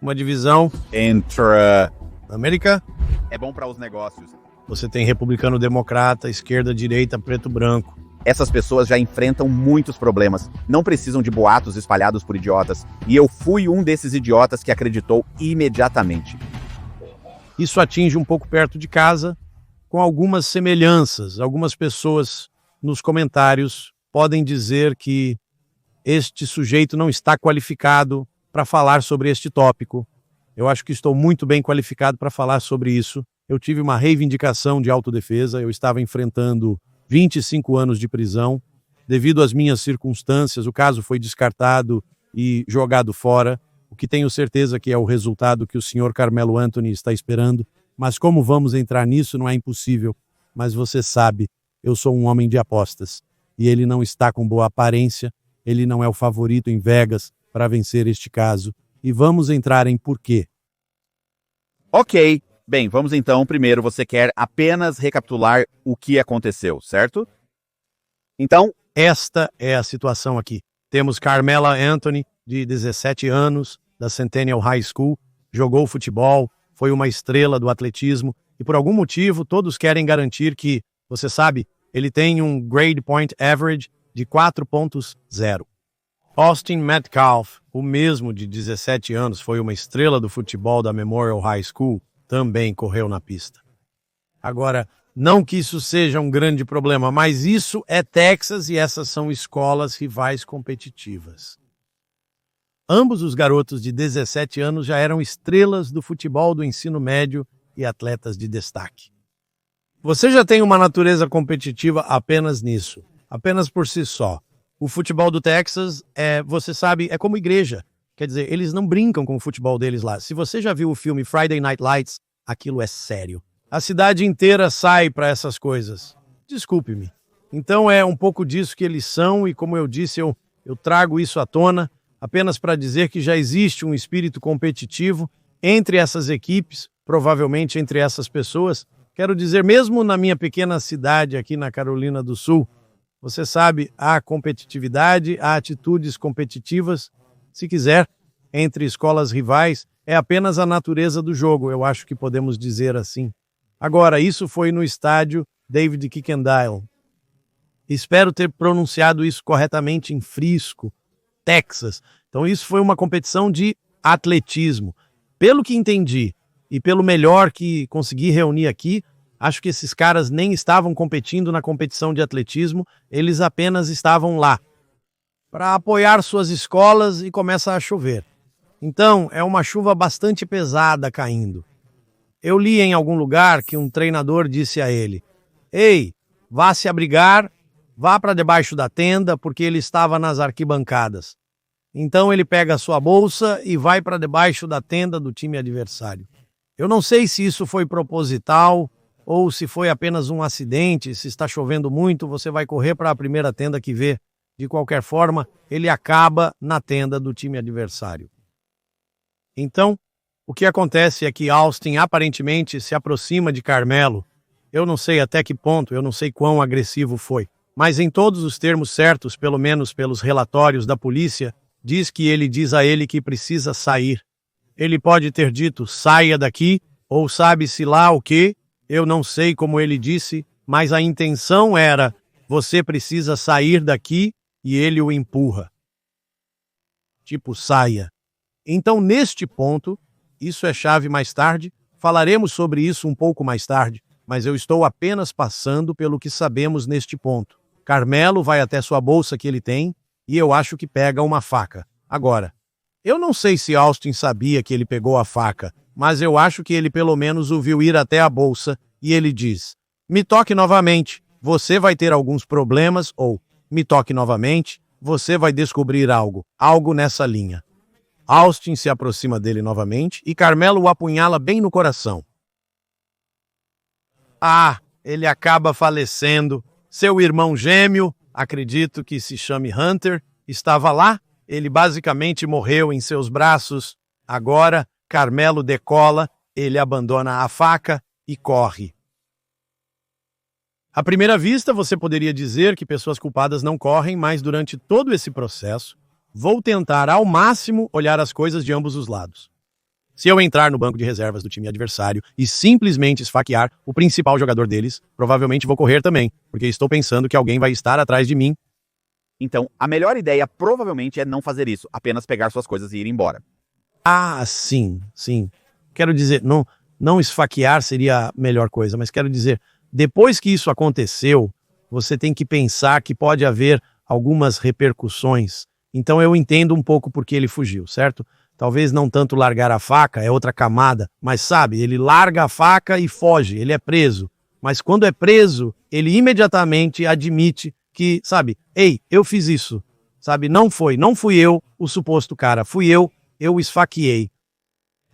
uma divisão América. É bom para os negócios. Você tem republicano-democrata, esquerda-direita, preto-branco. Essas pessoas já enfrentam muitos problemas. Não precisam de boatos espalhados por idiotas. E eu fui um desses idiotas que acreditou imediatamente. Isso atinge um pouco perto de casa, com algumas semelhanças. Algumas pessoas nos comentários podem dizer que este sujeito não está qualificado para falar sobre este tópico. Eu acho que estou muito bem qualificado para falar sobre isso. Eu tive uma reivindicação de autodefesa, eu estava enfrentando 25 anos de prisão. Devido às minhas circunstâncias, o caso foi descartado e jogado fora, o que tenho certeza que é o resultado que o senhor Carmelo Anthony está esperando. Mas como vamos entrar nisso, não é impossível. Mas você sabe, eu sou um homem de apostas. E ele não está com boa aparência, ele não é o favorito em Vegas para vencer este caso. E vamos entrar em porquê. Ok. Bem, vamos então. Primeiro, você quer apenas recapitular o que aconteceu, certo? Então, esta é a situação aqui. Temos Carmelo Anthony, de 17 anos, da Centennial High School, jogou futebol, foi uma estrela do atletismo e por algum motivo todos querem garantir que, você sabe, ele tem um grade point average de 4.0. Austin Metcalf, o mesmo de 17 anos, foi uma estrela do futebol da Memorial High School, também correu na pista. Agora, não que isso seja um grande problema, mas isso é Texas e essas são escolas rivais competitivas. Ambos os garotos de 17 anos já eram estrelas do futebol do ensino médio e atletas de destaque. Você já tem uma natureza competitiva apenas nisso, apenas por si só. O futebol do Texas você sabe, é como igreja. Quer dizer, eles não brincam com o futebol deles lá. Se você já viu o filme Friday Night Lights, aquilo é sério. A cidade inteira sai para essas coisas. Desculpe-me. Então é um pouco disso que eles são e, como eu disse, eu trago isso à tona apenas para dizer que já existe um espírito competitivo entre essas equipes, provavelmente entre essas pessoas. Quero dizer, mesmo na minha pequena cidade aqui na Carolina do Sul, você sabe, há competitividade, há atitudes competitivas. Se quiser, entre escolas rivais, é apenas a natureza do jogo, eu acho que podemos dizer assim. Agora, isso foi no estádio David Kuykendall. Espero ter pronunciado isso corretamente em Frisco, Texas. Então, isso foi uma competição de atletismo. Pelo que entendi e pelo melhor que consegui reunir aqui, acho que esses caras nem estavam competindo na competição de atletismo, eles apenas estavam lá para apoiar suas escolas e começa a chover. Então, é uma chuva bastante pesada caindo. Eu li em algum lugar que um treinador disse a ele: "Ei, vá se abrigar, vá para debaixo da tenda", porque ele estava nas arquibancadas. Então ele pega a sua bolsa e vai para debaixo da tenda do time adversário. Eu não sei se isso foi proposital ou se foi apenas um acidente. Se está chovendo muito, você vai correr para a primeira tenda que vê. De qualquer forma, ele acaba na tenda do time adversário. Então, o que acontece é que Austin aparentemente se aproxima de Carmelo. Eu não sei até que ponto, eu não sei quão agressivo foi. Mas em todos os termos certos, pelo menos pelos relatórios da polícia, diz que ele diz a ele que precisa sair. Ele pode ter dito, saia daqui, ou sabe-se lá o quê, eu não sei como ele disse, mas a intenção era, você precisa sair daqui, e ele o empurra. Tipo, saia. Então, neste ponto, isso é chave mais tarde, falaremos sobre isso um pouco mais tarde, mas eu estou apenas passando pelo que sabemos neste ponto. Carmelo vai até sua bolsa que ele tem, e eu acho que pega uma faca. Agora, eu não sei se Austin sabia que ele pegou a faca, mas eu acho que ele pelo menos o viu ir até a bolsa, e ele diz, me toque novamente, você vai ter alguns problemas, ou me toque novamente, você vai descobrir algo nessa linha. Austin se aproxima dele novamente e Carmelo o apunhala bem no coração. Ele acaba falecendo. Seu irmão gêmeo, acredito que se chame Hunter, estava lá. Ele basicamente morreu em seus braços. Agora, Carmelo decola, ele abandona a faca e corre. À primeira vista, você poderia dizer que pessoas culpadas não correm, mas durante todo esse processo, vou tentar ao máximo olhar as coisas de ambos os lados. Se eu entrar no banco de reservas do time adversário e simplesmente esfaquear o principal jogador deles, provavelmente vou correr também, porque estou pensando que alguém vai estar atrás de mim. Então, a melhor ideia provavelmente é não fazer isso, apenas pegar suas coisas e ir embora. Ah, sim. Quero dizer, não esfaquear seria a melhor coisa, mas quero dizer, depois que isso aconteceu, você tem que pensar que pode haver algumas repercussões. Então eu entendo um pouco por que ele fugiu, certo? Talvez não tanto largar a faca, é outra camada, mas sabe, ele larga a faca e foge, ele é preso. Mas quando é preso, ele imediatamente admite que, sabe, ei, eu fiz isso, sabe, não fui eu o suposto cara, fui eu esfaqueei.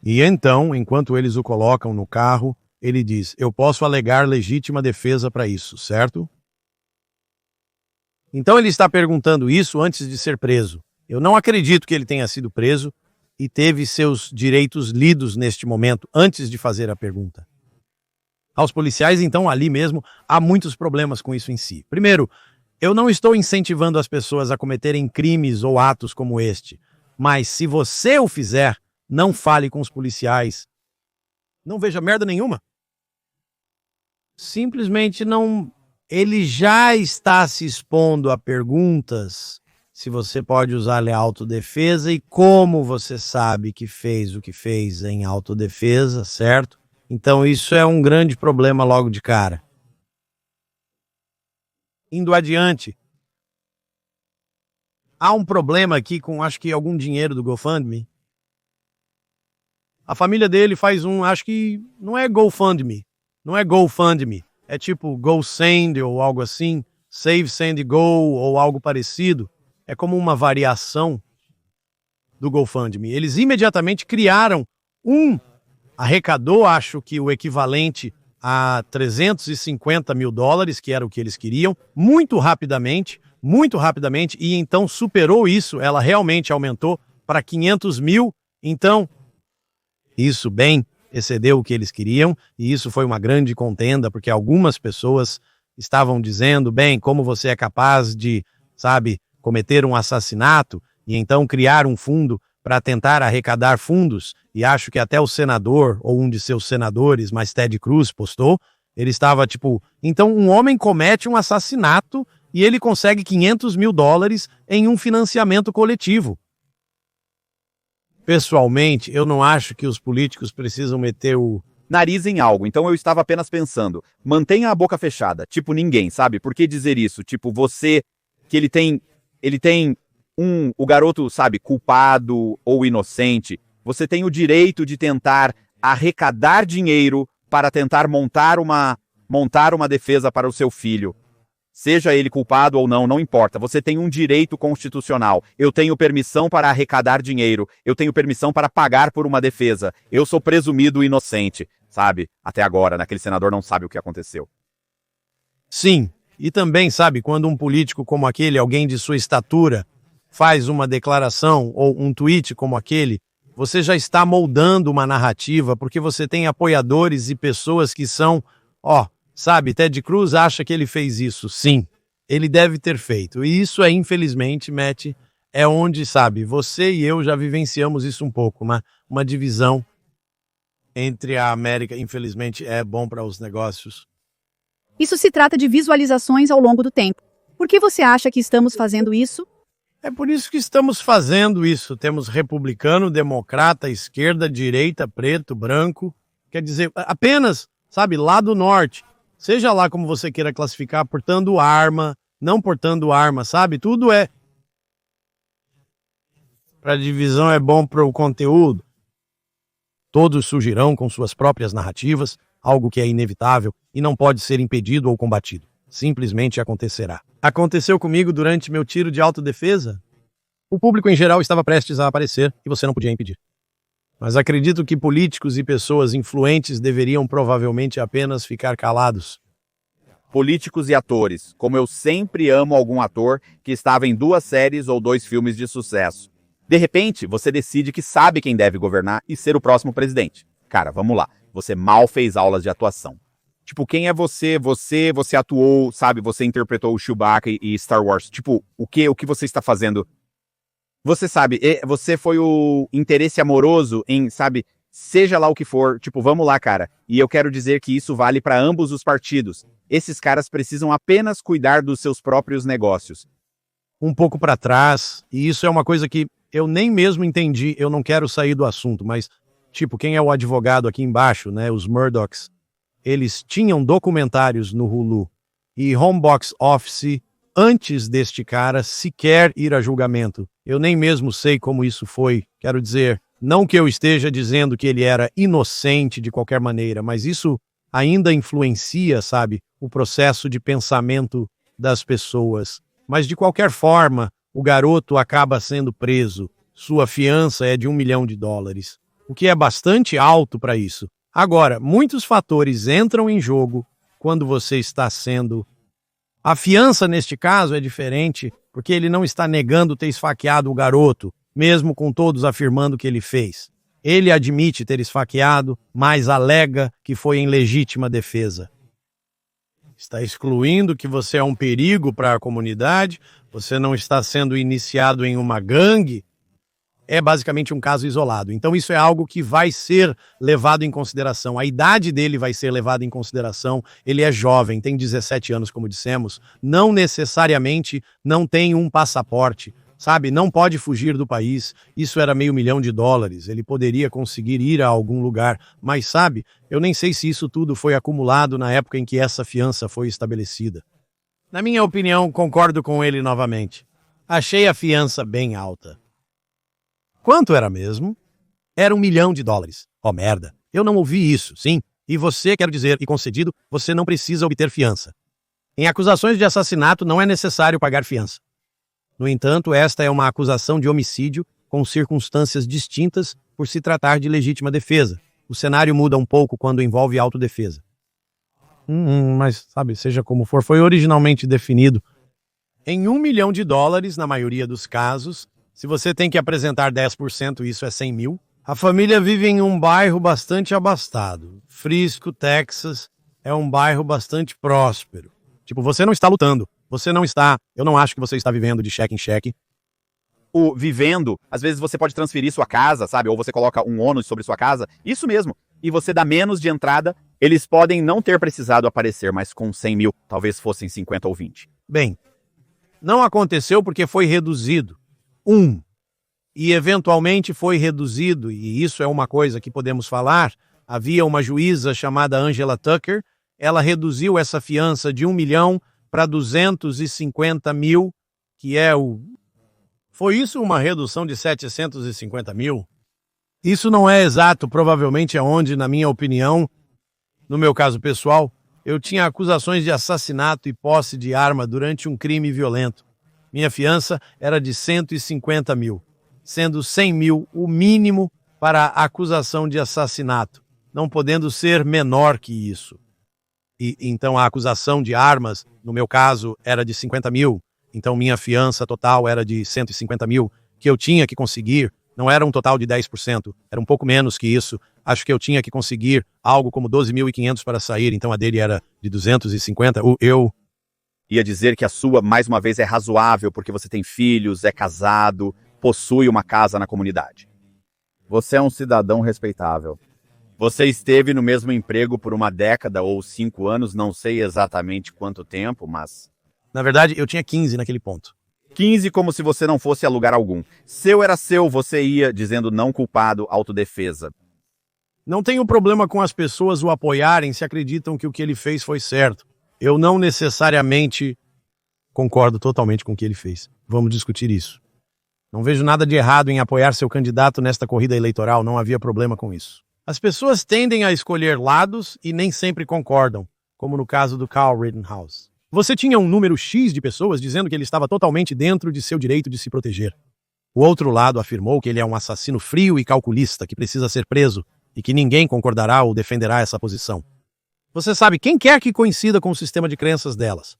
E então, enquanto eles o colocam no carro, ele diz, eu posso alegar legítima defesa para isso, certo? Então ele está perguntando isso antes de ser preso. Eu não acredito que ele tenha sido preso e teve seus direitos lidos neste momento, antes de fazer a pergunta. Aos policiais, então, ali mesmo, há muitos problemas com isso em si. Primeiro, eu não estou incentivando as pessoas a cometerem crimes ou atos como este, mas se você o fizer, não fale com os policiais. Não veja merda nenhuma. Simplesmente não... Ele já está se expondo a perguntas se você pode usar a autodefesa e como você sabe que fez o que fez em autodefesa, certo? Então isso é um grande problema logo de cara. Indo adiante, há um problema aqui com, acho que, algum dinheiro do GoFundMe. A família dele faz acho que não é GoFundMe, é tipo GoSend ou algo assim, Save, Send, Go ou algo parecido. É como uma variação do GoFundMe. Eles imediatamente criaram arrecadou, acho que o equivalente a $350 mil, que era o que eles queriam, muito rapidamente, e então superou isso, ela realmente aumentou para 500 mil, então isso bem excedeu o que eles queriam, e isso foi uma grande contenda, porque algumas pessoas estavam dizendo, bem, como você é capaz de, sabe, cometer um assassinato e então criar um fundo para tentar arrecadar fundos, e acho que até o senador, ou um de seus senadores, mas Ted Cruz postou, ele estava tipo, então um homem comete um assassinato e ele consegue $500 mil em um financiamento coletivo. Pessoalmente, eu não acho que os políticos precisam meter o nariz em algo, então eu estava apenas pensando, mantenha a boca fechada, tipo ninguém, sabe? Por que dizer isso? Tipo, você, que ele tem o garoto, sabe, culpado ou inocente, você tem o direito de tentar arrecadar dinheiro para tentar montar uma defesa para o seu filho. Seja ele culpado ou não, não importa. Você tem um direito constitucional. Eu tenho permissão para arrecadar dinheiro. Eu tenho permissão para pagar por uma defesa. Eu sou presumido inocente, sabe? Até agora, aquele senador não sabe o que aconteceu. Sim, e também, sabe, quando um político como aquele, alguém de sua estatura, faz uma declaração ou um tweet como aquele, você já está moldando uma narrativa, porque você tem apoiadores e pessoas que são, sabe, Ted Cruz acha que ele fez isso. Sim, ele deve ter feito. E isso é, infelizmente, Matt, é onde, sabe, você e eu já vivenciamos isso um pouco, uma divisão entre a América, infelizmente, é bom para os negócios. Isso se trata de visualizações ao longo do tempo. Por que você acha que estamos fazendo isso? É por isso que estamos fazendo isso. Temos republicano, democrata, esquerda, direita, preto, branco. Quer dizer, apenas, sabe, lá do norte. Seja lá como você queira classificar, portando arma, não portando arma, sabe? Tudo é. Para divisão é bom para o conteúdo. Todos surgirão com suas próprias narrativas, algo que é inevitável e não pode ser impedido ou combatido. Simplesmente acontecerá. Aconteceu comigo durante meu tiro de autodefesa. O público em geral estava prestes a aparecer e você não podia impedir. Mas acredito que políticos e pessoas influentes deveriam provavelmente apenas ficar calados. Políticos e atores, como eu sempre amo algum ator que estava em 2 séries ou 2 filmes de sucesso. De repente, você decide que sabe quem deve governar e ser o próximo presidente. Cara, vamos lá. Você mal fez aulas de atuação. Tipo, quem é você? Você atuou, sabe? Você interpretou o Chewbacca e Star Wars. Tipo, o que você está fazendo? Você sabe, você foi o interesse amoroso em, sabe, Seja lá o que for, tipo, vamos lá, cara. E eu quero dizer que isso vale para ambos os partidos. Esses caras precisam apenas cuidar dos seus próprios negócios. Um pouco para trás, e isso é uma coisa que eu nem mesmo entendi, eu não quero sair do assunto, mas, tipo, quem é o advogado aqui embaixo, né, os Murdochs, eles tinham documentários no Hulu e Home Box Office antes deste cara sequer ir a julgamento. Eu nem mesmo sei como isso foi, quero dizer, não que eu esteja dizendo que ele era inocente de qualquer maneira, mas isso ainda influencia, sabe, o processo de pensamento das pessoas. Mas, de qualquer forma, o garoto acaba sendo preso. Sua fiança é de $1 milhão, o que é bastante alto para isso. Agora, muitos fatores entram em jogo quando você está sendo... A fiança, neste caso, é diferente, porque ele não está negando ter esfaqueado o garoto, mesmo com todos afirmando que ele fez. Ele admite ter esfaqueado, mas alega que foi em legítima defesa. Está excluindo que você é um perigo para a comunidade, você não está sendo iniciado em uma gangue. É basicamente um caso isolado. Então isso é algo que vai ser levado em consideração. A idade dele vai ser levada em consideração. Ele é jovem, tem 17 anos, como dissemos. Não necessariamente não tem um passaporte, sabe? Não pode fugir do país. Isso era $500 mil. Ele poderia conseguir ir a algum lugar. Mas, sabe, eu nem sei se isso tudo foi acumulado na época em que essa fiança foi estabelecida. Na minha opinião, concordo com ele novamente. Achei a fiança bem alta. Quanto era mesmo? Era $1 milhão. Oh, merda. Eu não ouvi isso, sim. E você, quero dizer, e concedido, você não precisa obter fiança. Em acusações de assassinato não é necessário pagar fiança. No entanto, esta é uma acusação de homicídio com circunstâncias distintas por se tratar de legítima defesa. O cenário muda um pouco quando envolve autodefesa. Mas, sabe, seja como for, foi originalmente definido em $1 milhão, na maioria dos casos. Se você tem que apresentar 10%, isso é 100 mil. A família vive em um bairro bastante abastado. Frisco, Texas, é um bairro bastante próspero. Tipo, você não está lutando. Você não está... Eu não acho que você está vivendo de cheque em cheque. O vivendo, às vezes você pode transferir sua casa, sabe? Ou você coloca um ônus sobre sua casa. Isso mesmo. E você dá menos de entrada. Eles podem não ter precisado aparecer, mas com 100 mil, talvez fossem 50 ou 20. Bem, não aconteceu porque foi reduzido. E eventualmente foi reduzido, e isso é uma coisa que podemos falar. Havia uma juíza chamada Angela Tucker, ela reduziu essa fiança de $1 milhão para 250 mil, que é o... Foi isso uma redução de 750 mil? Isso não é exato, provavelmente é onde, na minha opinião, no meu caso pessoal, eu tinha acusações de assassinato e posse de arma durante um crime violento. Minha fiança era de 150 mil, sendo 100 mil o mínimo para a acusação de assassinato, não podendo ser menor que isso. E então a acusação de armas, no meu caso, era de 50 mil, então minha fiança total era de 150 mil, que eu tinha que conseguir, não era um total de 10%, era um pouco menos que isso. Acho que eu tinha que conseguir algo como 12.500 para sair, então a dele era de 250, Ia dizer que a sua, mais uma vez, é razoável porque você tem filhos, é casado, possui uma casa na comunidade. Você é um cidadão respeitável. Você esteve no mesmo emprego por uma década ou 5 anos, não sei exatamente quanto tempo, mas... Na verdade, eu tinha 15 naquele ponto. 15 como se você não fosse a lugar algum. Seu era seu, você ia, dizendo não culpado, autodefesa. Não tenho problema com as pessoas o apoiarem se acreditam que o que ele fez foi certo. Eu não necessariamente concordo totalmente com o que ele fez. Vamos discutir isso. Não vejo nada de errado em apoiar seu candidato nesta corrida eleitoral, não havia problema com isso. As pessoas tendem a escolher lados e nem sempre concordam, como no caso do Kyle Rittenhouse. Você tinha um número X de pessoas dizendo que ele estava totalmente dentro de seu direito de se proteger. O outro lado afirmou que ele é um assassino frio e calculista que precisa ser preso e que ninguém concordará ou defenderá essa posição. Você sabe quem quer que coincida com o sistema de crenças delas.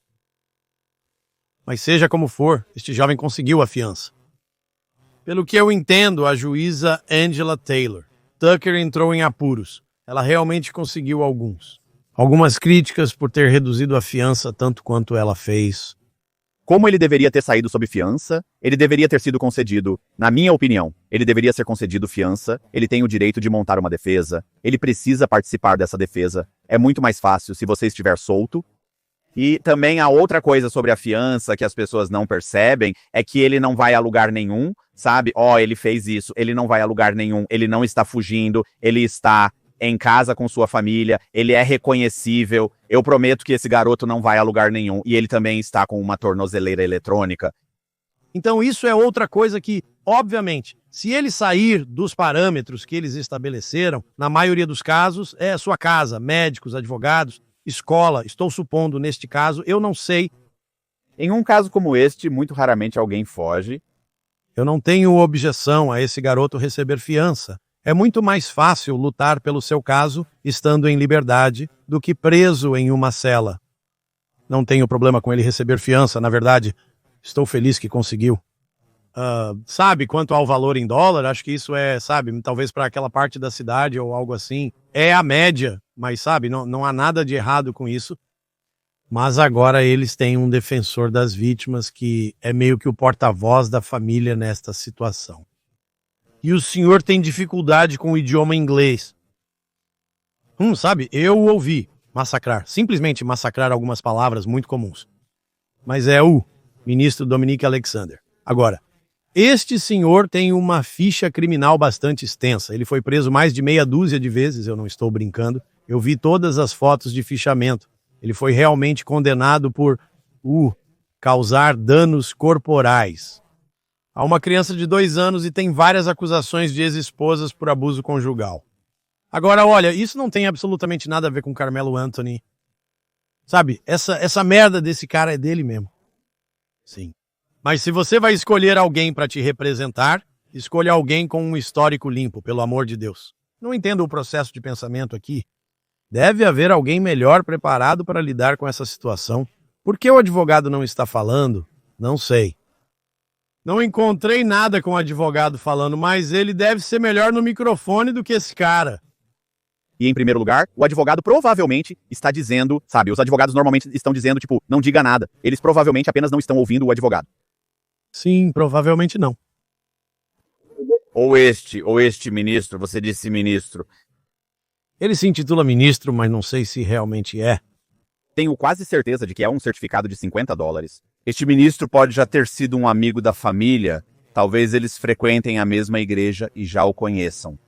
Mas seja como for, este jovem conseguiu a fiança. Pelo que eu entendo, a juíza Angela Taylor. Tucker entrou em apuros. Ela realmente conseguiu algumas críticas por ter reduzido a fiança tanto quanto ela fez. Como ele deveria ter saído sob fiança, ele deveria ter sido concedido, na minha opinião, ele deveria ser concedido fiança, ele tem o direito de montar uma defesa, ele precisa participar dessa defesa, é muito mais fácil se você estiver solto. E também a outra coisa sobre a fiança que as pessoas não percebem é que ele não vai a lugar nenhum, sabe? Ele fez isso, ele não vai a lugar nenhum, ele não está fugindo, ele está em casa com sua família, ele é reconhecível, eu prometo que esse garoto não vai a lugar nenhum, e ele também está com uma tornozeleira eletrônica. Então isso é outra coisa que, obviamente, se ele sair dos parâmetros que eles estabeleceram, na maioria dos casos, é sua casa, médicos, advogados, escola, estou supondo neste caso, eu não sei. Em um caso como este, muito raramente alguém foge. Eu não tenho objeção a esse garoto receber fiança. É muito mais fácil lutar pelo seu caso estando em liberdade do que preso em uma cela. Não tenho problema com ele receber fiança, na verdade, estou feliz que conseguiu. Sabe, quanto ao valor em dólar, acho que isso é, sabe, talvez para aquela parte da cidade ou algo assim, é a média, mas sabe, não há nada de errado com isso. Mas agora eles têm um defensor das vítimas que é meio que o porta-voz da família nesta situação. E o senhor tem dificuldade com o idioma inglês. Sabe, eu ouvi massacrar, simplesmente massacrar algumas palavras muito comuns. Mas é o ministro Dominic Alexander. Agora, este senhor tem uma ficha criminal bastante extensa. Ele foi preso mais de meia dúzia de vezes, eu não estou brincando. Eu vi todas as fotos de fichamento. Ele foi realmente condenado por causar danos corporais a uma criança de 2 anos e tem várias acusações de ex-esposas por abuso conjugal. Agora, olha, isso não tem absolutamente nada a ver com Carmelo Anthony. Sabe, essa merda desse cara é dele mesmo. Sim. Mas se você vai escolher alguém para te representar, escolha alguém com um histórico limpo, pelo amor de Deus. Não entendo o processo de pensamento aqui. Deve haver alguém melhor preparado para lidar com essa situação. Por que o advogado não está falando? Não sei. Não encontrei nada com o advogado falando, mas ele deve ser melhor no microfone do que esse cara. E em primeiro lugar, o advogado provavelmente está dizendo, sabe, os advogados normalmente estão dizendo, tipo, não diga nada. Eles provavelmente apenas não estão ouvindo o advogado. Sim, provavelmente não. Ou este ministro, você disse ministro. Ele se intitula ministro, mas não sei se realmente é. Tenho quase certeza de que é um certificado de $50. Este ministro pode já ter sido um amigo da família. Talvez eles frequentem a mesma igreja e já o conheçam.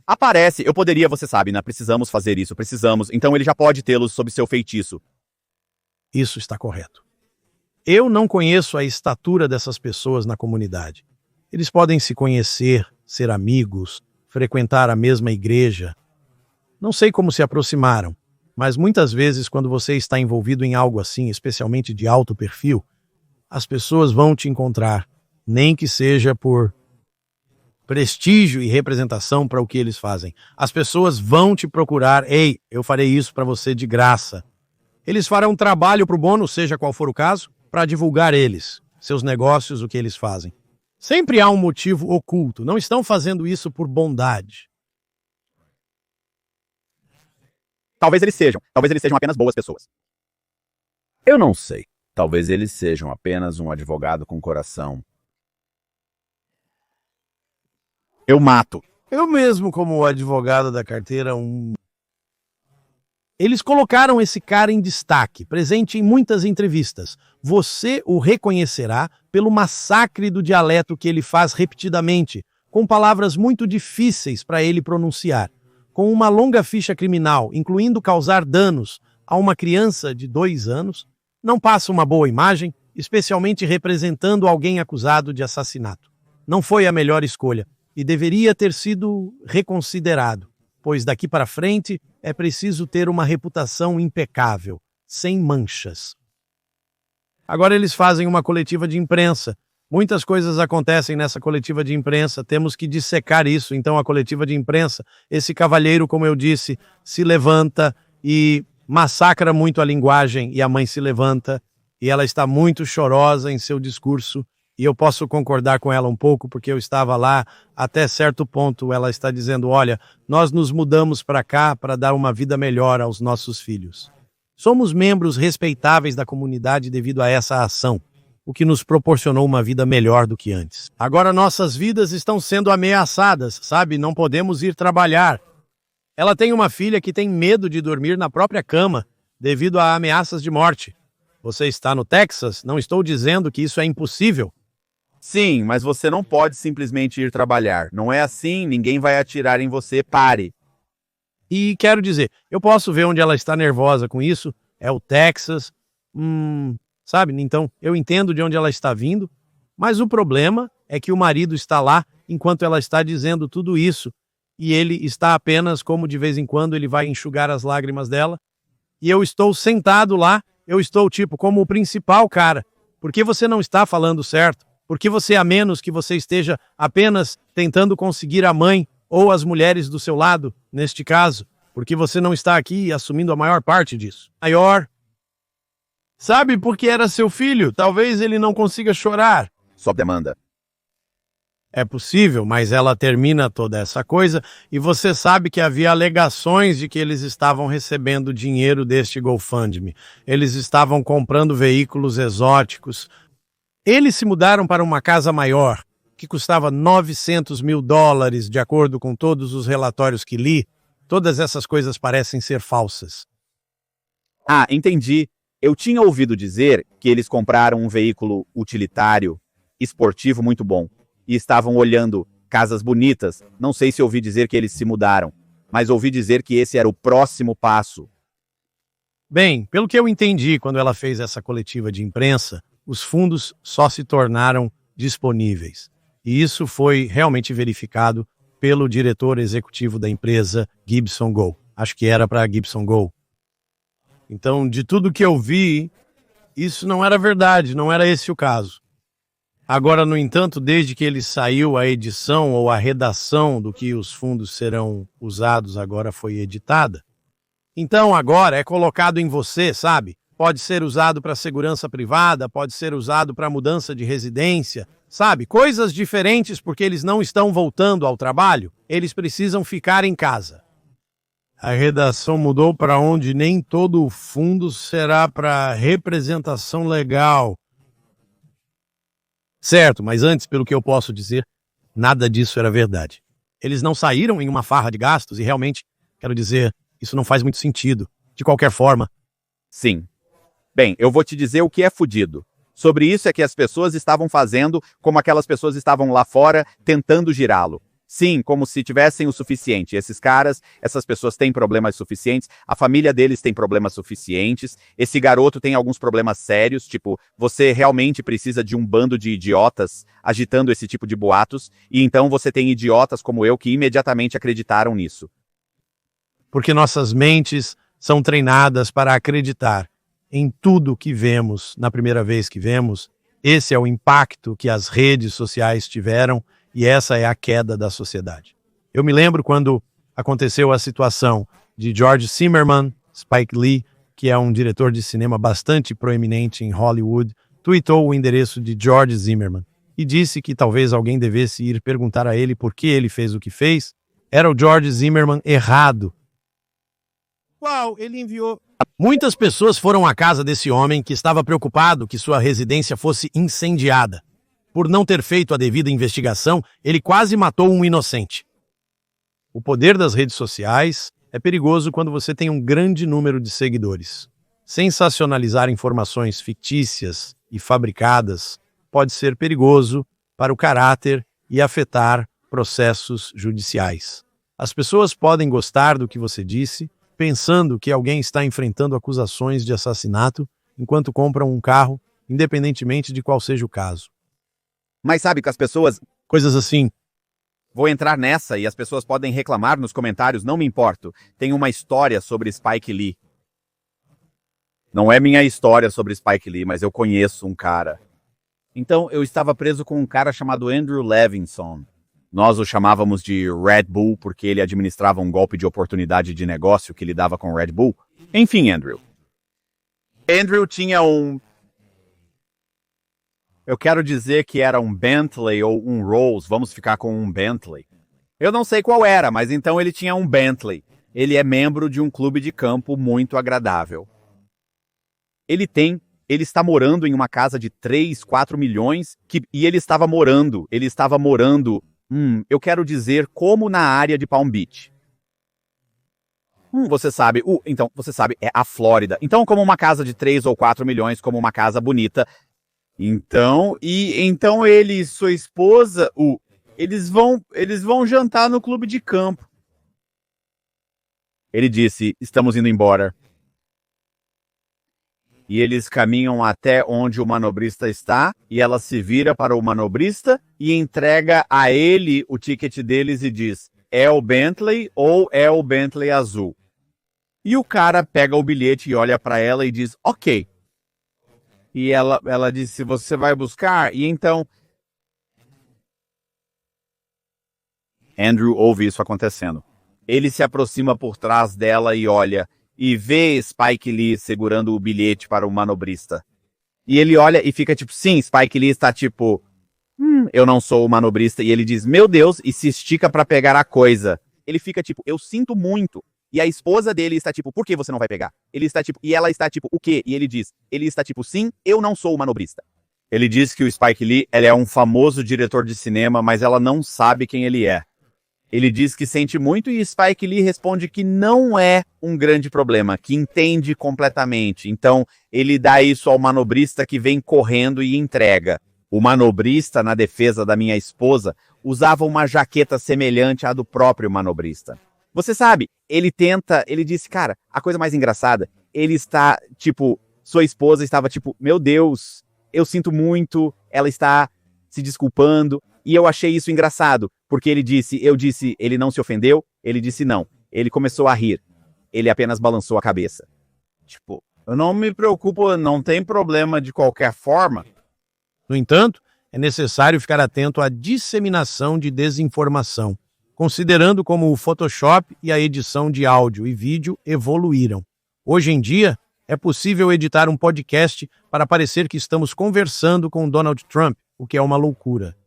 Aparece, eu poderia, você sabe, né? Precisamos fazer isso, precisamos. Então ele já pode tê-los sob seu feitiço. Isso está correto. Eu não conheço a estatura dessas pessoas na comunidade. Eles podem se conhecer, ser amigos, frequentar a mesma igreja. Não sei como se aproximaram, mas muitas vezes quando você está envolvido em algo assim, especialmente de alto perfil, as pessoas vão te encontrar, nem que seja por prestígio e representação para o que eles fazem. As pessoas vão te procurar, ei, eu farei isso para você de graça. Eles farão trabalho pro bono, seja qual for o caso, para divulgar eles, seus negócios, o que eles fazem. Sempre há um motivo oculto, não estão fazendo isso por bondade. Talvez eles sejam apenas boas pessoas. Eu não sei. Talvez eles sejam apenas um advogado com coração. Eu mato. Eu mesmo, como advogado da carteira, Eles colocaram esse cara em destaque, presente em muitas entrevistas. Você o reconhecerá pelo massacre do dialeto que ele faz repetidamente, com palavras muito difíceis para ele pronunciar, com uma longa ficha criminal, incluindo causar danos a uma criança de 2 anos, não passa uma boa imagem, especialmente representando alguém acusado de assassinato. Não foi a melhor escolha e deveria ter sido reconsiderado, pois daqui para frente é preciso ter uma reputação impecável, sem manchas. Agora eles fazem uma coletiva de imprensa. Muitas coisas acontecem nessa coletiva de imprensa, temos que dissecar isso. Então a coletiva de imprensa, esse cavalheiro, como eu disse, se levanta e massacra muito a linguagem, e a mãe se levanta e ela está muito chorosa em seu discurso, e eu posso concordar com ela um pouco, porque eu estava lá até certo ponto. Ela está dizendo, olha, nós nos mudamos para cá para dar uma vida melhor aos nossos filhos. Somos membros respeitáveis da comunidade devido a essa ação, o que nos proporcionou uma vida melhor do que antes. Agora nossas vidas estão sendo ameaçadas, sabe? Não podemos ir trabalhar. Ela tem uma filha que tem medo de dormir na própria cama devido a ameaças de morte. Você está no Texas? Não estou dizendo que isso é impossível. Sim, mas você não pode simplesmente ir trabalhar. Não é assim, ninguém vai atirar em você, pare. E quero dizer, eu posso ver onde ela está nervosa com isso. É o Texas. Sabe? Então, eu entendo de onde ela está vindo. Mas o problema é que o marido está lá enquanto ela está dizendo tudo isso. E ele está apenas como de vez em quando ele vai enxugar as lágrimas dela. E eu estou sentado lá, eu estou tipo como o principal cara. Por que você não está falando certo? Por que você, a menos que você esteja apenas tentando conseguir a mãe ou as mulheres do seu lado, neste caso? Por que você não está aqui assumindo a maior parte disso? Sabe, porque era seu filho. Talvez ele não consiga chorar. Sob demanda. É possível, mas ela termina toda essa coisa e você sabe que havia alegações de que eles estavam recebendo dinheiro deste GoFundMe. Eles estavam comprando veículos exóticos. Eles se mudaram para uma casa maior, que custava $900 mil, de acordo com todos os relatórios que li. Todas essas coisas parecem ser falsas. Ah, entendi. Eu tinha ouvido dizer que eles compraram um veículo utilitário, esportivo muito bom. E estavam olhando casas bonitas. Não sei se ouvi dizer que eles se mudaram, mas ouvi dizer que esse era o próximo passo. Bem, pelo que eu entendi quando ela fez essa coletiva de imprensa, os fundos só se tornaram disponíveis. E isso foi realmente verificado pelo diretor executivo da empresa Gibson Go. Acho que era para a Gibson Go. Então, de tudo que eu vi, isso não era verdade, não era esse o caso. Agora, no entanto, desde que ele saiu, a edição ou a redação do que os fundos serão usados agora foi editada. Então, agora é colocado em você, sabe? Pode ser usado para segurança privada, pode ser usado para mudança de residência, sabe? Coisas diferentes porque eles não estão voltando ao trabalho, eles precisam ficar em casa. A redação mudou para onde nem todo o fundo será para representação legal. Certo, mas antes, pelo que eu posso dizer, nada disso era verdade. Eles não saíram em uma farra de gastos e realmente, quero dizer, isso não faz muito sentido. De qualquer forma. Sim. Bem, eu vou te dizer o que é fudido. Sobre isso é que as pessoas estavam fazendo como aquelas pessoas estavam lá fora tentando girá-lo. Sim, como se tivessem o suficiente. Esses caras, essas pessoas têm problemas suficientes, a família deles tem problemas suficientes, esse garoto tem alguns problemas sérios, tipo, você realmente precisa de um bando de idiotas agitando esse tipo de boatos, e então você tem idiotas como eu que imediatamente acreditaram nisso. Porque nossas mentes são treinadas para acreditar em tudo que vemos na primeira vez que vemos. Esse é o impacto que as redes sociais tiveram. E essa é a queda da sociedade. Eu me lembro quando aconteceu a situação de George Zimmerman, Spike Lee, que é um diretor de cinema bastante proeminente em Hollywood, tweetou o endereço de George Zimmerman e disse que talvez alguém devesse ir perguntar a ele por que ele fez o que fez. Era o George Zimmerman errado. Uau, ele enviou. Muitas pessoas foram à casa desse homem que estava preocupado que sua residência fosse incendiada. Por não ter feito a devida investigação, ele quase matou um inocente. O poder das redes sociais é perigoso quando você tem um grande número de seguidores. Sensacionalizar informações fictícias e fabricadas pode ser perigoso para o caráter e afetar processos judiciais. As pessoas podem gostar do que você disse, pensando que alguém está enfrentando acusações de assassinato enquanto compram um carro, independentemente de qual seja o caso. Mas sabe que as pessoas... Coisas assim. Vou entrar nessa e as pessoas podem reclamar nos comentários, não me importo. Tem uma história sobre Spike Lee. Não é minha história sobre Spike Lee, mas eu conheço um cara. Então, eu estava preso com um cara chamado Andrew Levinson. Nós o chamávamos de Red Bull porque ele administrava um golpe de oportunidade de negócio que lidava com Red Bull. Enfim, Andrew. Andrew tinha um... Eu quero dizer que era um Bentley ou um Rolls, vamos ficar com um Bentley. Eu não sei qual era, mas então ele tinha um Bentley. Ele é membro de um clube de campo muito agradável. Ele está morando em uma casa de 3, 4 milhões, e ele estava morando, eu quero dizer, como na área de Palm Beach. Você sabe, é a Flórida. Então, como uma casa de 3 ou 4 milhões, como uma casa bonita. Então ele e sua esposa, eles vão jantar no clube de campo. Ele disse, estamos indo embora. E eles caminham até onde o manobrista está, e ela se vira para o manobrista e entrega a ele o ticket deles e diz, é o Bentley ou é o Bentley azul? E o cara pega o bilhete e olha para ela e diz, ok. E ela disse, você vai buscar? E então Andrew ouve isso acontecendo. Ele se aproxima por trás dela e olha, e vê Spike Lee segurando o bilhete para o manobrista. E ele olha e fica tipo, sim, Spike Lee está tipo, eu não sou o manobrista. E ele diz, meu Deus, e se estica para pegar a coisa. Ele fica tipo, eu sinto muito. E a esposa dele está tipo, por que você não vai pegar? Ele está tipo, e ela está tipo, o quê? E ele está tipo, sim, eu não sou o manobrista. Ele diz que o Spike Lee, ele é um famoso diretor de cinema, mas ela não sabe quem ele é. Ele diz que sente muito e Spike Lee responde que não é um grande problema, que entende completamente. Então, ele dá isso ao manobrista que vem correndo e entrega. O manobrista, na defesa da minha esposa, usava uma jaqueta semelhante à do próprio manobrista. Você sabe, ele disse, cara, a coisa mais engraçada, ele está, tipo, sua esposa estava tipo, meu Deus, eu sinto muito, ela está se desculpando. E eu achei isso engraçado, porque eu disse, ele não se ofendeu? Ele disse não. Ele começou a rir. Ele apenas balançou a cabeça. Tipo, eu não me preocupo, não tem problema de qualquer forma. No entanto, é necessário ficar atento à disseminação de desinformação, considerando como o Photoshop e a edição de áudio e vídeo evoluíram. Hoje em dia, é possível editar um podcast para parecer que estamos conversando com Donald Trump, o que é uma loucura.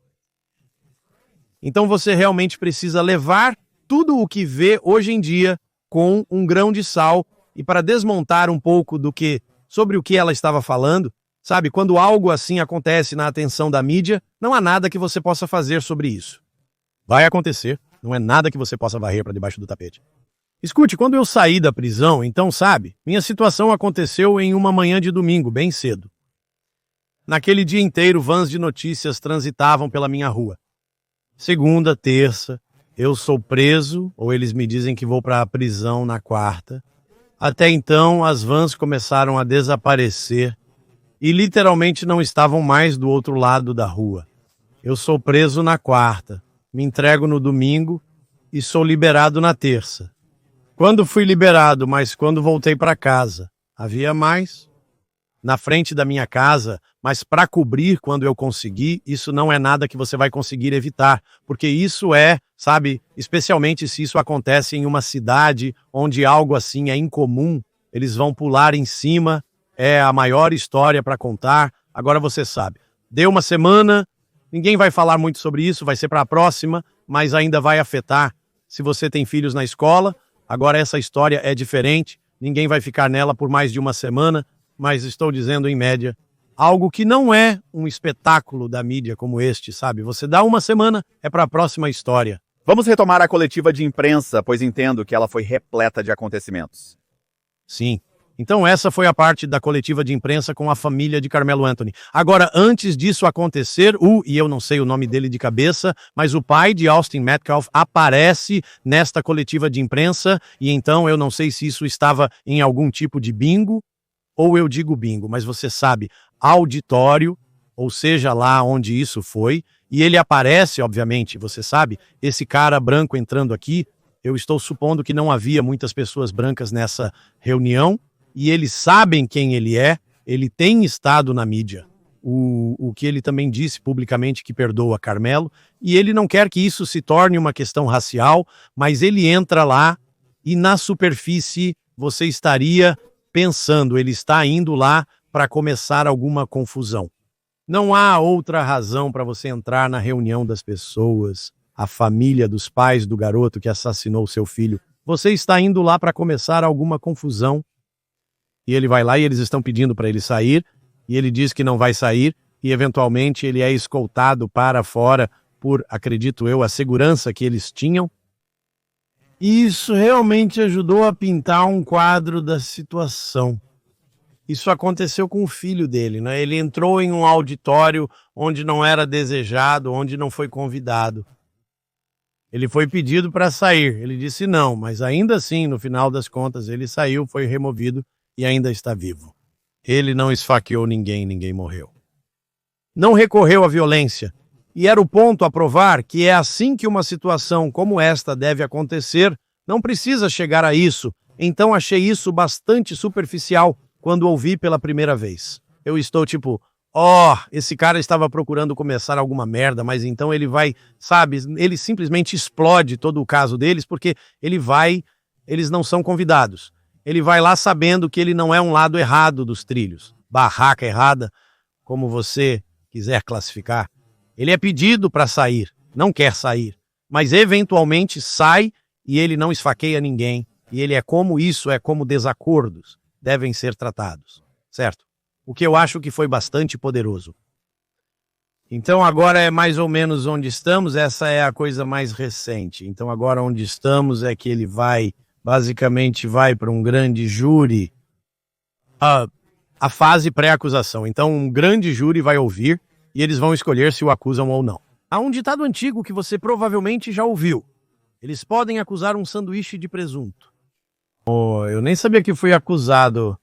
Então você realmente precisa levar tudo o que vê hoje em dia com um grão de sal e para desmontar um pouco sobre o que ela estava falando, sabe? Quando algo assim acontece na atenção da mídia, não há nada que você possa fazer sobre isso. Vai acontecer, não é nada que você possa varrer para debaixo do tapete. Escute, quando eu saí da prisão, então, sabe, minha situação aconteceu em uma manhã de domingo, bem cedo. Naquele dia inteiro, vans de notícias transitavam pela minha rua. Segunda, terça, eu sou preso, ou eles me dizem que vou para a prisão na quarta. Até então, as vans começaram a desaparecer e literalmente não estavam mais do outro lado da rua. Eu sou preso na quarta, me entrego no domingo e sou liberado na terça. Quando fui liberado, mas quando voltei para casa, havia mais na frente da minha casa, mas para cobrir quando eu conseguir, isso não é nada que você vai conseguir evitar, porque isso sabe, especialmente se isso acontece em uma cidade onde algo assim é incomum, eles vão pular em cima, é a maior história para contar. Agora você sabe, deu uma semana, ninguém vai falar muito sobre isso, vai ser para a próxima, mas ainda vai afetar se você tem filhos na escola. Agora essa história é diferente, ninguém vai ficar nela por mais de uma semana, mas estou dizendo em média, algo que não é um espetáculo da mídia como este, sabe? Você dá uma semana, é para a próxima história. Vamos retomar a coletiva de imprensa, pois entendo que ela foi repleta de acontecimentos. Sim. Então essa foi a parte da coletiva de imprensa com a família de Carmelo Anthony. Agora, antes disso acontecer, e eu não sei o nome dele de cabeça, mas o pai de Austin Metcalf aparece nesta coletiva de imprensa, e então eu não sei se isso estava em algum tipo de bingo, ou eu digo bingo, mas você sabe, auditório, ou seja lá onde isso foi, e ele aparece, obviamente, você sabe, esse cara branco entrando aqui, eu estou supondo que não havia muitas pessoas brancas nessa reunião, e eles sabem quem ele é, ele tem estado na mídia. O que ele também disse publicamente que perdoa Carmelo, e ele não quer que isso se torne uma questão racial, mas ele entra lá e na superfície você estaria pensando, ele está indo lá para começar alguma confusão. Não há outra razão para você entrar na reunião das pessoas, a família dos pais do garoto que assassinou seu filho. Você está indo lá para começar alguma confusão. E ele vai lá e eles estão pedindo para ele sair, e ele diz que não vai sair, e eventualmente ele é escoltado para fora por, acredito eu, a segurança que eles tinham. E isso realmente ajudou a pintar um quadro da situação. Isso aconteceu com o filho dele, né? Ele entrou em um auditório onde não era desejado, onde não foi convidado. Ele foi pedido para sair, ele disse não, mas ainda assim, no final das contas, ele saiu, foi removido e ainda está vivo. Ele não esfaqueou ninguém, ninguém morreu. Não recorreu à violência. E era o ponto a provar que é assim que uma situação como esta deve acontecer, não precisa chegar a isso. Então achei isso bastante superficial quando ouvi pela primeira vez. Eu estou tipo, esse cara estava procurando começar alguma merda, mas então ele vai, sabe, ele simplesmente explode todo o caso deles porque eles não são convidados. Ele vai lá sabendo que ele não é um lado errado dos trilhos, barraca errada, como você quiser classificar. Ele é pedido para sair, não quer sair, mas eventualmente sai e ele não esfaqueia ninguém. E ele é como isso, é como desacordos devem ser tratados, certo? O que eu acho que foi bastante poderoso. Então agora é mais ou menos onde estamos, essa é a coisa mais recente. Então agora onde estamos é que ele basicamente vai para um grande júri, a fase pré-acusação. Então um grande júri vai ouvir e eles vão escolher se o acusam ou não. Há um ditado antigo que você provavelmente já ouviu. Eles podem acusar um sanduíche de presunto. Eu nem sabia que fui acusado.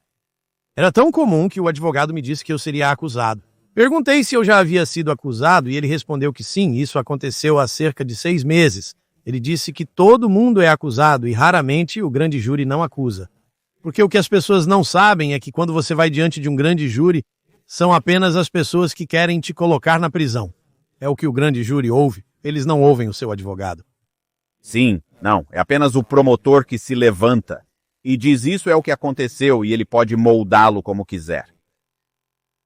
Era tão comum que o advogado me disse que eu seria acusado. Perguntei se eu já havia sido acusado e ele respondeu que sim, isso aconteceu há cerca de 6 meses. Ele disse que todo mundo é acusado e raramente o grande júri não acusa. Porque o que as pessoas não sabem é que quando você vai diante de um grande júri, são apenas as pessoas que querem te colocar na prisão. É o que o grande júri ouve, eles não ouvem o seu advogado. Sim, não, é apenas o promotor que se levanta e diz isso é o que aconteceu e ele pode moldá-lo como quiser.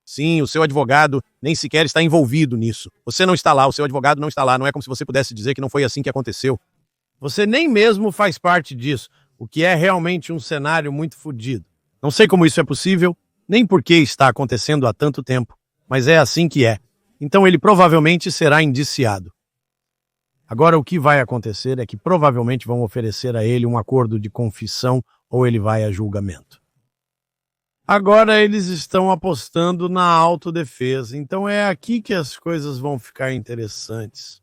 Sim, o seu advogado nem sequer está envolvido nisso. Você não está lá, o seu advogado não está lá, não é como se você pudesse dizer que não foi assim que aconteceu. Você nem mesmo faz parte disso, o que é realmente um cenário muito fodido. Não sei como isso é possível, nem por que está acontecendo há tanto tempo, mas é assim que é. Então ele provavelmente será indiciado. Agora o que vai acontecer é que provavelmente vão oferecer a ele um acordo de confissão ou ele vai a julgamento. Agora eles estão apostando na autodefesa, então é aqui que as coisas vão ficar interessantes.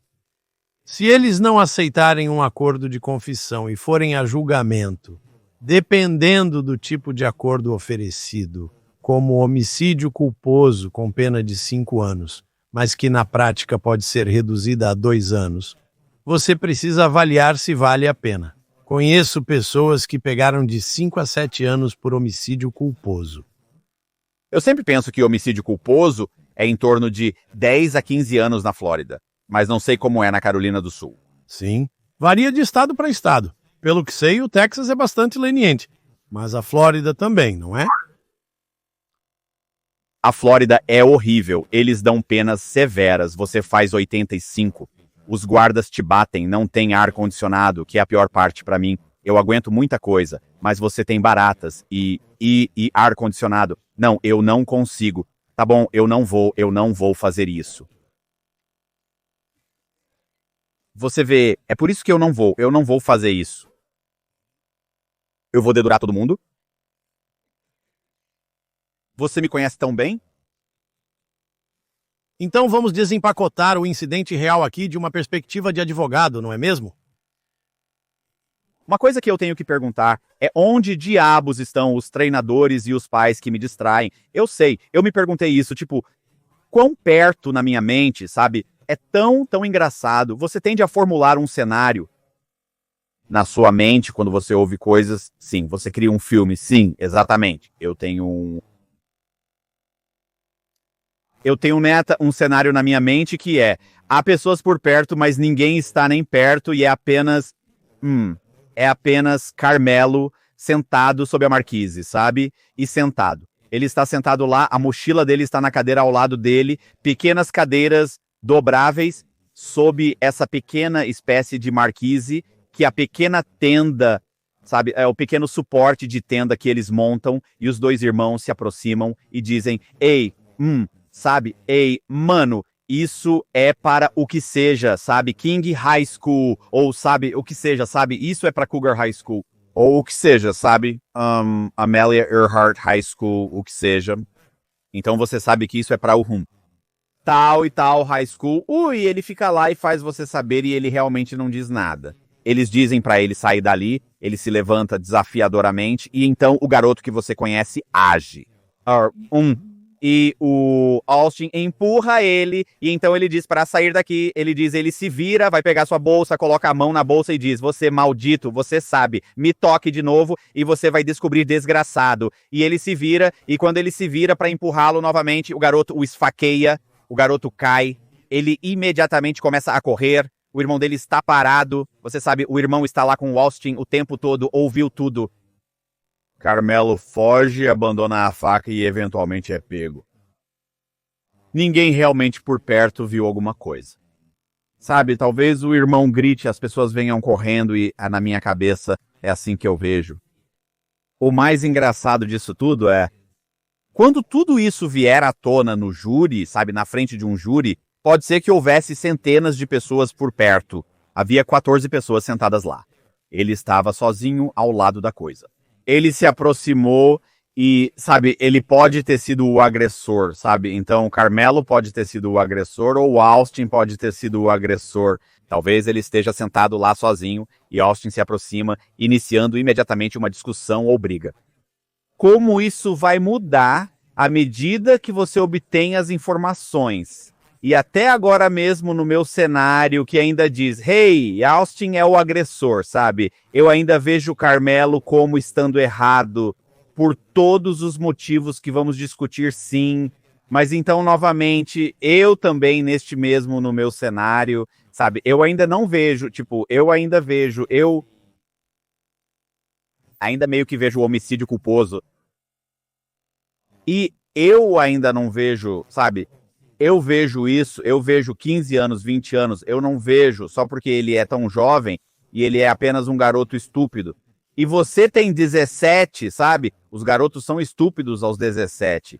Se eles não aceitarem um acordo de confissão e forem a julgamento, dependendo do tipo de acordo oferecido, como homicídio culposo com pena de 5 anos, mas que na prática pode ser reduzida a 2 anos, você precisa avaliar se vale a pena. Conheço pessoas que pegaram de 5 a 7 anos por homicídio culposo. Eu sempre penso que homicídio culposo é em torno de 10 a 15 anos na Flórida, mas não sei como é na Carolina do Sul. Sim, varia de estado para estado. Pelo que sei, o Texas é bastante leniente, mas a Flórida também, não é? A Flórida é horrível, eles dão penas severas, você faz 85. Os guardas te batem, não tem ar-condicionado, que é a pior parte pra mim. Eu aguento muita coisa, mas você tem baratas e ar-condicionado. Não, eu não consigo. Tá bom, eu não vou fazer isso. Você vê, é por isso que eu não vou fazer isso. Eu vou dedurar todo mundo? Você me conhece tão bem? Então vamos desempacotar o incidente real aqui de uma perspectiva de advogado, não é mesmo? Uma coisa que eu tenho que perguntar é onde diabos estão os treinadores e os pais que me distraem? Eu sei, eu me perguntei isso, tipo, quão perto na minha mente, sabe? É tão engraçado. Você tende a formular um cenário na sua mente quando você ouve coisas. Sim, você cria um filme. Sim, exatamente. Eu tenho um cenário na minha mente que há pessoas por perto, mas ninguém está nem perto e é apenas Carmelo sentado sob a marquise, sabe? E sentado. Ele está sentado lá, a mochila dele está na cadeira ao lado dele, pequenas cadeiras dobráveis sob essa pequena espécie de marquise que a pequena tenda, sabe? É o pequeno suporte de tenda que eles montam e os dois irmãos se aproximam e dizem, ei, sabe? Ei, mano, isso é para o que seja, sabe? King High School, ou sabe, o que seja, sabe? Isso é para Cougar High School. Ou o que seja, sabe? Amelia Earhart High School, o que seja. Então você sabe que isso é para o tal e tal high school. E ele fica lá e faz você saber e ele realmente não diz nada. Eles dizem pra ele sair dali, ele se levanta desafiadoramente e então o garoto que você conhece age. E o Austin empurra ele e então ele diz para sair daqui, ele se vira, vai pegar sua bolsa, coloca a mão na bolsa e diz, você maldito, você sabe, me toque de novo e você vai descobrir desgraçado. E ele se vira e quando ele se vira para empurrá-lo novamente, o garoto o esfaqueia, o garoto cai, ele imediatamente começa a correr. O irmão dele está parado. Você sabe, o irmão está lá com o Austin o tempo todo, ouviu tudo. Carmelo foge, abandona a faca e eventualmente é pego. Ninguém realmente por perto viu alguma coisa. Sabe, talvez o irmão grite, as pessoas venham correndo e na minha cabeça é assim que eu vejo. O mais engraçado disso tudo é, quando tudo isso vier à tona no júri, sabe, na frente de um júri, pode ser que houvesse centenas de pessoas por perto. Havia 14 pessoas sentadas lá. Ele estava sozinho ao lado da coisa. Ele se aproximou e, sabe, ele pode ter sido o agressor, sabe? Então, Carmelo pode ter sido o agressor ou Austin pode ter sido o agressor. Talvez ele esteja sentado lá sozinho e Austin se aproxima, iniciando imediatamente uma discussão ou briga. Como isso vai mudar à medida que você obtém as informações? E até agora mesmo no meu cenário que ainda diz, hey, Austin é o agressor, sabe? Eu ainda vejo o Carmelo como estando errado por todos os motivos que vamos discutir, sim. Mas então, novamente, eu também neste mesmo no meu cenário, sabe? Eu ainda não vejo, eu ainda meio que vejo o homicídio culposo. E eu ainda não vejo, sabe? Eu vejo isso, eu vejo 15 anos, 20 anos, eu não vejo só porque ele é tão jovem e ele é apenas um garoto estúpido. E você tem 17, sabe? Os garotos são estúpidos aos 17.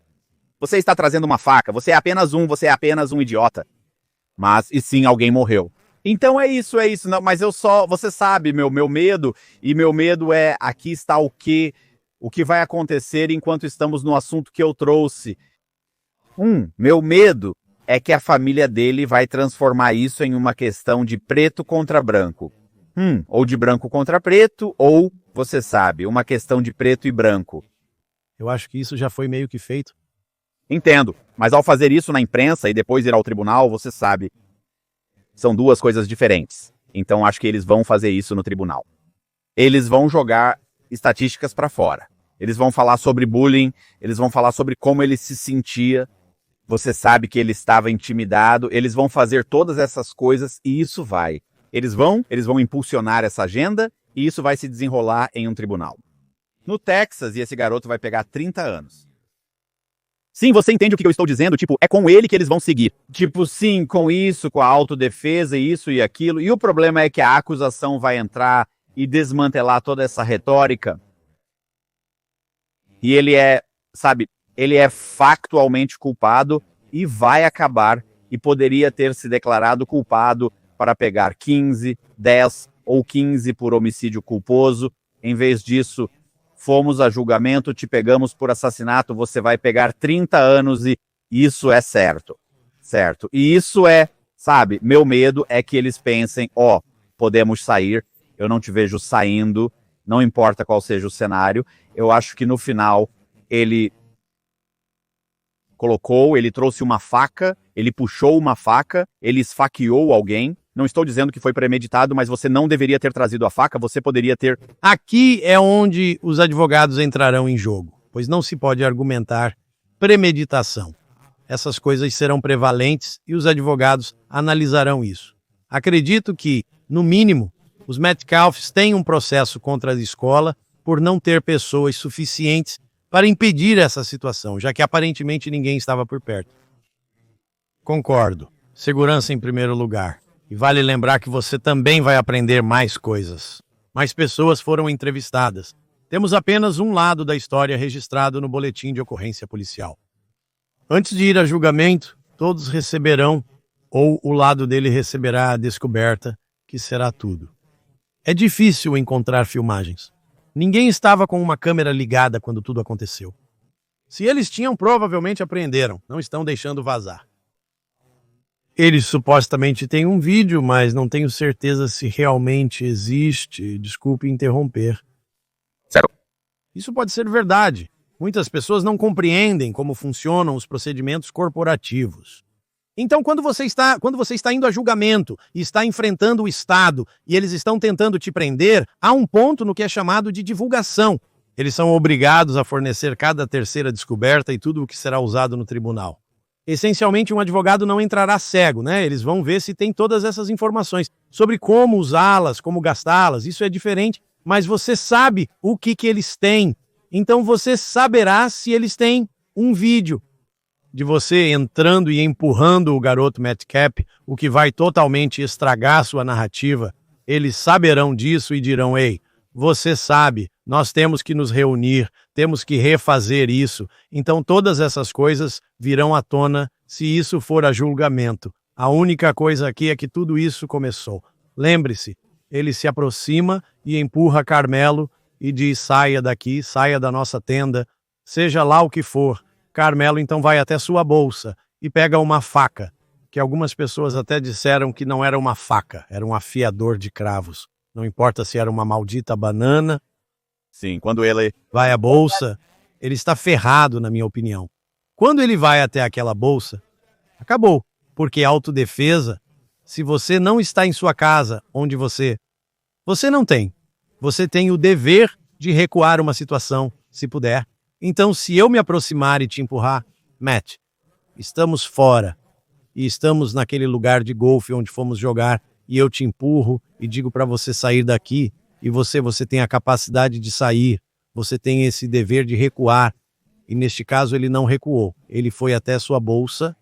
Você está trazendo uma faca, você é apenas um idiota. Mas, e sim, alguém morreu. Então é isso, não, mas você sabe, meu medo, e meu medo é, aqui está o que vai acontecer enquanto estamos no assunto que eu trouxe. Meu medo é que a família dele vai transformar isso em uma questão de preto contra branco. Ou de branco contra preto, ou, você sabe, uma questão de preto e branco. Eu acho que isso já foi meio que feito. Entendo, mas ao fazer isso na imprensa e depois ir ao tribunal, você sabe, são duas coisas diferentes. Então acho que eles vão fazer isso no tribunal. Eles vão jogar estatísticas para fora. Eles vão falar sobre bullying, eles vão falar sobre como ele se sentia. Você sabe que ele estava intimidado, eles vão fazer todas essas coisas e isso vai. Eles vão impulsionar essa agenda e isso vai se desenrolar em um tribunal. No Texas, e esse garoto vai pegar 30 anos. Sim, você entende o que eu estou dizendo? Tipo, é com ele que eles vão seguir. Tipo, sim, com isso, com a autodefesa e isso e aquilo. E o problema é que a acusação vai entrar e desmantelar toda essa retórica. E ele é, sabe, ele é factualmente culpado e vai acabar e poderia ter se declarado culpado para pegar 15, 10 ou 15 por homicídio culposo. Em vez disso, fomos a julgamento, te pegamos por assassinato, você vai pegar 30 anos e isso é certo. Certo. E isso é, sabe, meu medo é que eles pensem, podemos sair, eu não te vejo saindo, não importa qual seja o cenário. Eu acho que no final ele ele trouxe uma faca, ele puxou uma faca, ele esfaqueou alguém. Não estou dizendo que foi premeditado, mas você não deveria ter trazido a faca, você poderia ter... Aqui é onde os advogados entrarão em jogo, pois não se pode argumentar premeditação. Essas coisas serão prevalentes e os advogados analisarão isso. Acredito que, no mínimo, os Metcalfes têm um processo contra a escola por não ter pessoas suficientes para impedir essa situação, já que aparentemente ninguém estava por perto. Concordo. Segurança em primeiro lugar. E vale lembrar que você também vai aprender mais coisas. mais pessoas foram entrevistadas. Temos apenas um lado da história registrado no boletim de ocorrência policial. Antes de ir a julgamento, todos receberão, ou o lado dele receberá a descoberta, que será tudo. É difícil encontrar filmagens. Ninguém estava com uma câmera ligada quando tudo aconteceu. Se eles tinham, provavelmente apreenderam, não estão deixando vazar. Eles supostamente têm um vídeo, mas não tenho certeza se realmente existe. Desculpe interromper. Certo. Isso pode ser verdade. Muitas pessoas não compreendem como funcionam os procedimentos corporativos. Então, quando você está indo a julgamento e está enfrentando o Estado e eles estão tentando te prender, há um ponto no que é chamado de divulgação. Eles são obrigados a fornecer cada terceira descoberta e tudo o que será usado no tribunal. Essencialmente, um advogado não entrará cego, né? Eles vão ver se tem todas essas informações sobre como usá-las, como gastá-las. Isso é diferente, mas você sabe o que eles têm. Então você saberá se eles têm um vídeo de você entrando e empurrando o garoto Madcap, o que vai totalmente estragar sua narrativa. Eles saberão disso e dirão: ei, você sabe, nós temos que nos reunir, temos que refazer isso. Então todas essas coisas virão à tona se isso for a julgamento. A única coisa aqui é que tudo isso começou. Lembre-se, ele se aproxima e empurra Carmelo e diz: saia daqui, saia da nossa tenda, seja lá o que for. Carmelo então vai até sua bolsa e pega uma faca, que algumas pessoas até disseram que não era uma faca, era um afiador de cravos. Não importa se era uma maldita banana. Sim, quando ele vai à bolsa, ele está ferrado, na minha opinião. Quando ele vai até aquela bolsa, acabou, porque autodefesa, se você não está em sua casa, onde você não tem. Você tem o dever de recuar uma situação, se puder. Então, se eu me aproximar e te empurrar, Matt, estamos fora e estamos naquele lugar de golfe onde fomos jogar e eu te empurro e digo para você sair daqui e você tem a capacidade de sair, você tem esse dever de recuar. E neste caso ele não recuou, ele foi até sua bolsa,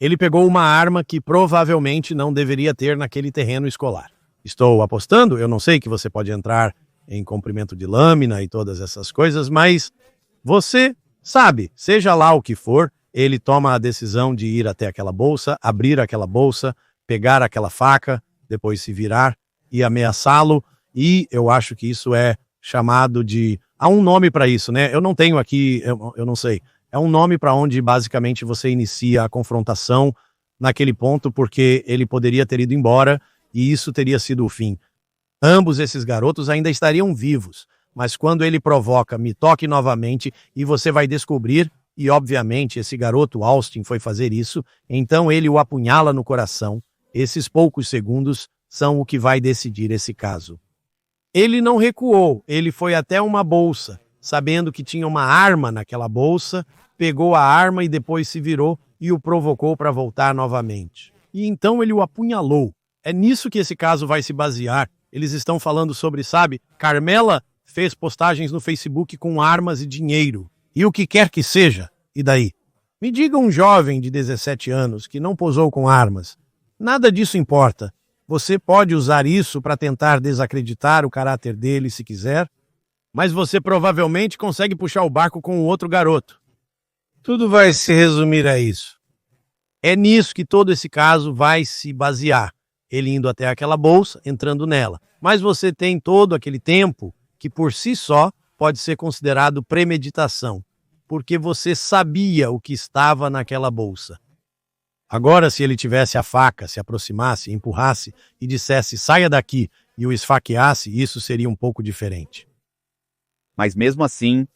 ele pegou uma arma que provavelmente não deveria ter naquele terreno escolar. Estou apostando, eu não sei que você pode entrar em comprimento de lâmina e todas essas coisas, mas você sabe, seja lá o que for, ele toma a decisão de ir até aquela bolsa, abrir aquela bolsa, pegar aquela faca, depois se virar e ameaçá-lo, e eu acho que isso é chamado de... Há um nome para isso, né? Eu não tenho aqui, eu não sei. É um nome para onde basicamente você inicia a confrontação naquele ponto, porque ele poderia ter ido embora e isso teria sido o fim. Ambos esses garotos ainda estariam vivos, mas quando ele provoca, me toque novamente e você vai descobrir, e obviamente esse garoto Austin foi fazer isso, então ele o apunhala no coração. Esses poucos segundos são o que vai decidir esse caso. Ele não recuou, ele foi até uma bolsa, sabendo que tinha uma arma naquela bolsa, pegou a arma e depois se virou e o provocou para voltar novamente. E então ele o apunhalou. É nisso que esse caso vai se basear. Eles estão falando sobre, sabe, Carmela fez postagens no Facebook com armas e dinheiro. E o que quer que seja. E daí? Me diga um jovem de 17 anos que não posou com armas. Nada disso importa. Você pode usar isso para tentar desacreditar o caráter dele se quiser, mas você provavelmente consegue puxar o barco com o outro garoto. Tudo vai se resumir a isso. É nisso que todo esse caso vai se basear. Ele indo até aquela bolsa, entrando nela. Mas você tem todo aquele tempo que por si só pode ser considerado premeditação, porque você sabia o que estava naquela bolsa. Agora, se ele tivesse a faca, se aproximasse, empurrasse e dissesse saia daqui e o esfaqueasse, isso seria um pouco diferente. Mas mesmo assim,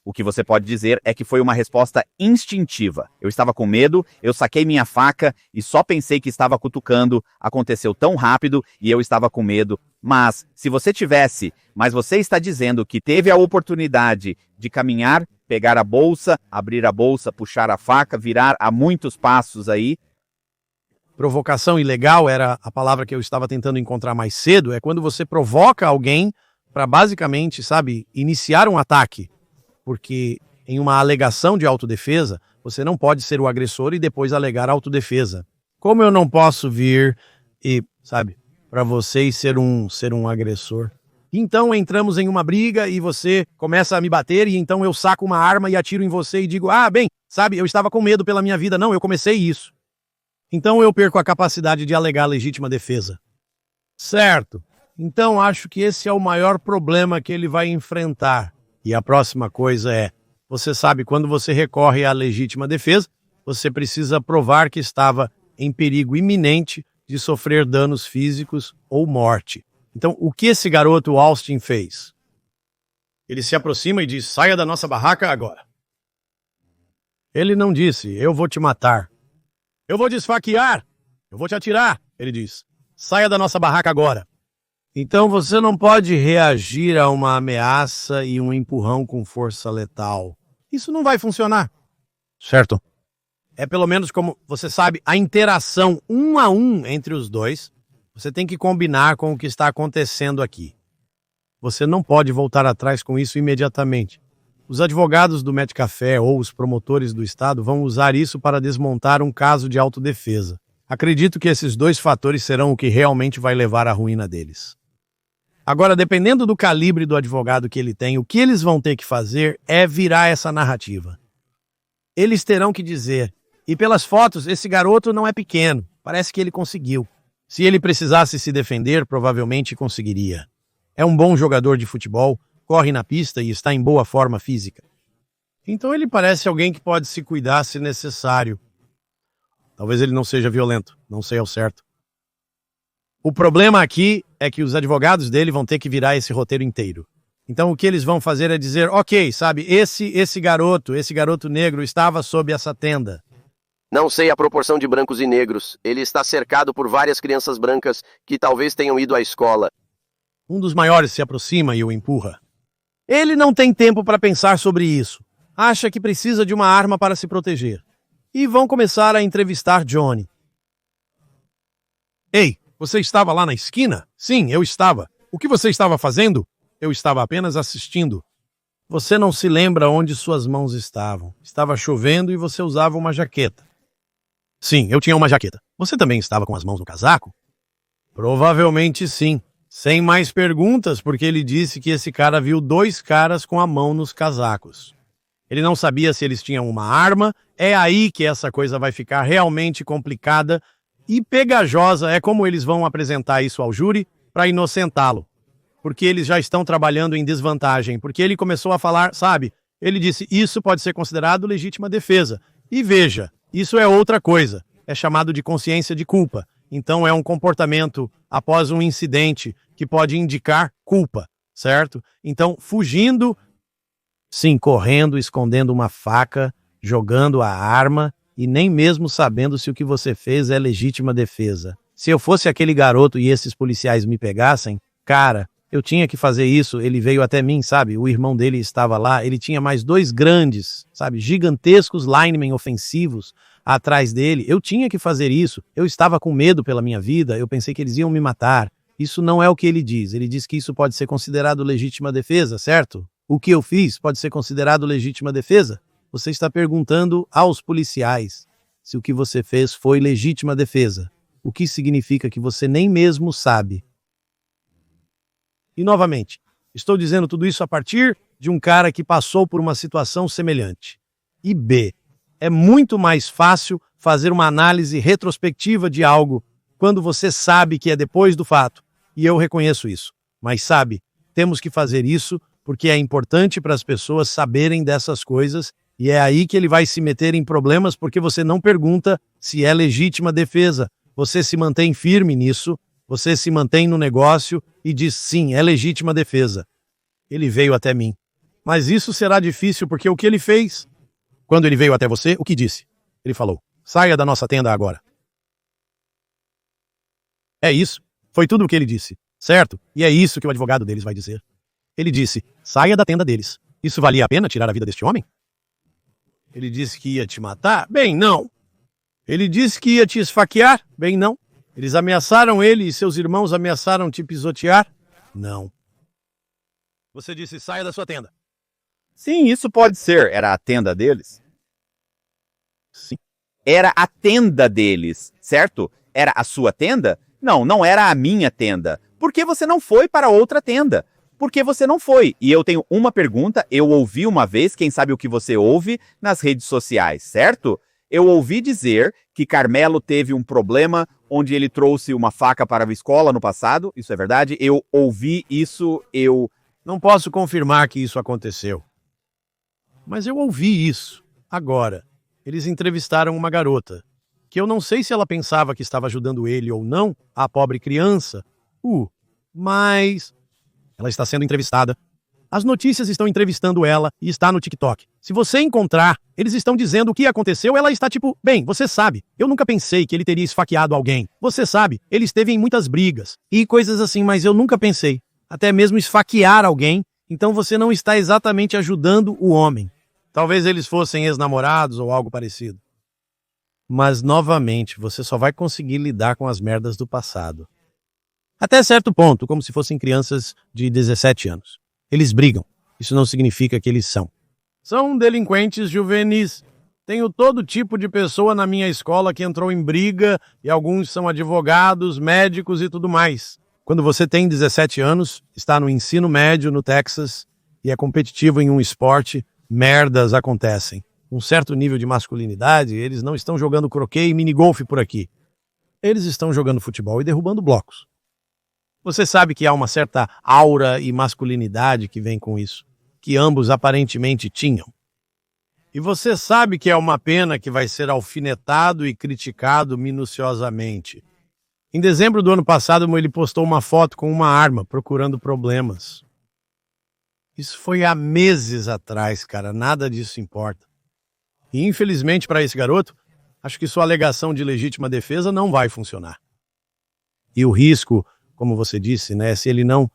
o que você pode dizer é que foi uma resposta instintiva. Eu estava com medo, eu saquei minha faca e só pensei que estava cutucando, aconteceu tão rápido e eu estava com medo. Mas se você tivesse, mas você está dizendo que teve a oportunidade de caminhar, pegar a bolsa, abrir a bolsa, puxar a faca, virar a muitos passos aí. Provocação ilegal era a palavra que eu estava tentando encontrar mais cedo, é quando você provoca alguém para basicamente, sabe, iniciar um ataque. Porque em uma alegação de autodefesa, você não pode ser o agressor e depois alegar autodefesa. Como eu não posso vir e, sabe, para vocês ser um agressor? Então entramos em uma briga e você começa a me bater e então eu saco uma arma e atiro em você e digo, bem, sabe, eu estava com medo pela minha vida. Não, eu comecei isso. Então eu perco a capacidade de alegar legítima defesa. Certo. Então acho que esse é o maior problema que ele vai enfrentar. E a próxima coisa é, você sabe, quando você recorre à legítima defesa, você precisa provar que estava em perigo iminente de sofrer danos físicos ou morte. Então, o que esse garoto Austin fez? Ele se aproxima e diz, saia da nossa barraca agora. Ele não disse, eu vou te matar. Eu vou te esfaquear. Eu vou te atirar. Ele diz, saia da nossa barraca agora. Então, você não pode reagir a uma ameaça e um empurrão com força letal. Isso não vai funcionar. Certo? É pelo menos como, você sabe, a interação 1 a 1 entre os dois. Você tem que combinar com o que está acontecendo aqui. Você não pode voltar atrás com isso imediatamente. Os advogados do Metcalfe ou os promotores do Estado vão usar isso para desmontar um caso de autodefesa. Acredito que esses 2 fatores serão o que realmente vai levar à ruína deles. Agora, dependendo do calibre do advogado que ele tem, o que eles vão ter que fazer é virar essa narrativa. Eles terão que dizer, e pelas fotos, esse garoto não é pequeno, parece que ele conseguiu. Se ele precisasse se defender, provavelmente conseguiria. É um bom jogador de futebol, corre na pista e está em boa forma física. Então ele parece alguém que pode se cuidar se necessário. Talvez ele não seja violento, não sei ao certo. O problema aqui é que os advogados dele vão ter que virar esse roteiro inteiro. Então o que eles vão fazer é dizer, ok, sabe, esse garoto negro estava sob essa tenda. Não sei a proporção de brancos e negros. Ele está cercado por várias crianças brancas que talvez tenham ido à escola. Um dos maiores se aproxima e o empurra. Ele não tem tempo para pensar sobre isso. Acha que precisa de uma arma para se proteger. E vão começar a entrevistar Johnny. Ei, você estava lá na esquina? Sim, eu estava. O que você estava fazendo? Eu estava apenas assistindo. Você não se lembra onde suas mãos estavam. Estava chovendo e você usava uma jaqueta. Sim, eu tinha uma jaqueta. Você também estava com as mãos no casaco? Provavelmente sim. Sem mais perguntas, porque ele disse que esse cara viu 2 caras com a mão nos casacos. Ele não sabia se eles tinham uma arma. É aí que essa coisa vai ficar realmente complicada e pegajosa. É como eles vão apresentar isso ao júri para inocentá-lo. Porque eles já estão trabalhando em desvantagem. Porque ele começou a falar, sabe? Ele disse, isso pode ser considerado legítima defesa. E veja, isso é outra coisa. É chamado de consciência de culpa. Então é um comportamento após um incidente que pode indicar culpa, certo? Então, fugindo, sim, correndo, escondendo uma faca, jogando a arma e nem mesmo sabendo se o que você fez é legítima defesa. Se eu fosse aquele garoto e esses policiais me pegassem, cara, eu tinha que fazer isso. Ele veio até mim, sabe? O irmão dele estava lá, ele tinha mais 2 grandes, sabe? Gigantescos linemen ofensivos atrás dele. Eu tinha que fazer isso. Eu estava com medo pela minha vida, eu pensei que eles iam me matar. Isso não é o que ele diz. Ele diz que isso pode ser considerado legítima defesa, certo? O que eu fiz pode ser considerado legítima defesa? Você está perguntando aos policiais se o que você fez foi legítima defesa. O que significa que você nem mesmo sabe. E novamente, estou dizendo tudo isso a partir de um cara que passou por uma situação semelhante. E B, é muito mais fácil fazer uma análise retrospectiva de algo quando você sabe que é depois do fato. E eu reconheço isso. Mas sabe, temos que fazer isso porque é importante para as pessoas saberem dessas coisas e é aí que ele vai se meter em problemas porque você não pergunta se é legítima defesa. Você se mantém firme nisso, você se mantém no negócio e diz sim, é legítima defesa. Ele veio até mim. Mas isso será difícil porque o que ele fez? Quando ele veio até você, o que disse? Ele falou, saia da nossa tenda agora. É isso. Foi tudo o que ele disse, certo? E é isso que o advogado deles vai dizer. Ele disse, saia da tenda deles. Isso valia a pena tirar a vida deste homem? Ele disse que ia te matar? Bem, não. Ele disse que ia te esfaquear? Bem, não. Eles ameaçaram ele e seus irmãos ameaçaram te pisotear? Não. Você disse, saia da sua tenda. Sim, isso pode ser. Era a tenda deles? Sim. Era a tenda deles, certo? Era a sua tenda? Não, não era a minha tenda. Por que você não foi para outra tenda? porque você não foi. E eu tenho uma pergunta, eu ouvi uma vez, quem sabe o que você ouve nas redes sociais, certo? Eu ouvi dizer que Carmelo teve um problema onde ele trouxe uma faca para a escola no passado, isso é verdade? Eu ouvi isso, Não posso confirmar que isso aconteceu. Mas eu ouvi isso. Agora, eles entrevistaram uma garota, que eu não sei se ela pensava que estava ajudando ele ou não, a pobre criança. Mas ela está sendo entrevistada. As notícias estão entrevistando ela e está no TikTok. Se você encontrar, eles estão dizendo o que aconteceu, ela está tipo, bem, você sabe, eu nunca pensei que ele teria esfaqueado alguém. Você sabe, ele esteve em muitas brigas e coisas assim, mas eu nunca pensei. Até mesmo esfaquear alguém, então você não está exatamente ajudando o homem. Talvez eles fossem ex-namorados ou algo parecido. Mas, novamente, você só vai conseguir lidar com as merdas do passado. Até certo ponto, como se fossem crianças de 17 anos. Eles brigam. Isso não significa que eles são. São delinquentes juvenis. Tenho todo tipo de pessoa na minha escola que entrou em briga e alguns são advogados, médicos e tudo mais. Quando você tem 17 anos, está no ensino médio no Texas e é competitivo em um esporte, merdas acontecem. Um certo nível de masculinidade, eles não estão jogando croquet e minigolfe por aqui. Eles estão jogando futebol e derrubando blocos. Você sabe que há uma certa aura e masculinidade que vem com isso, que ambos aparentemente tinham. E você sabe que é uma pena que vai ser alfinetado e criticado minuciosamente. Em dezembro do ano passado, ele postou uma foto com uma arma, procurando problemas. Isso foi há meses atrás, cara, nada disso importa. E infelizmente para esse garoto, acho que sua alegação de legítima defesa não vai funcionar. E o risco, como você disse, né, se ele não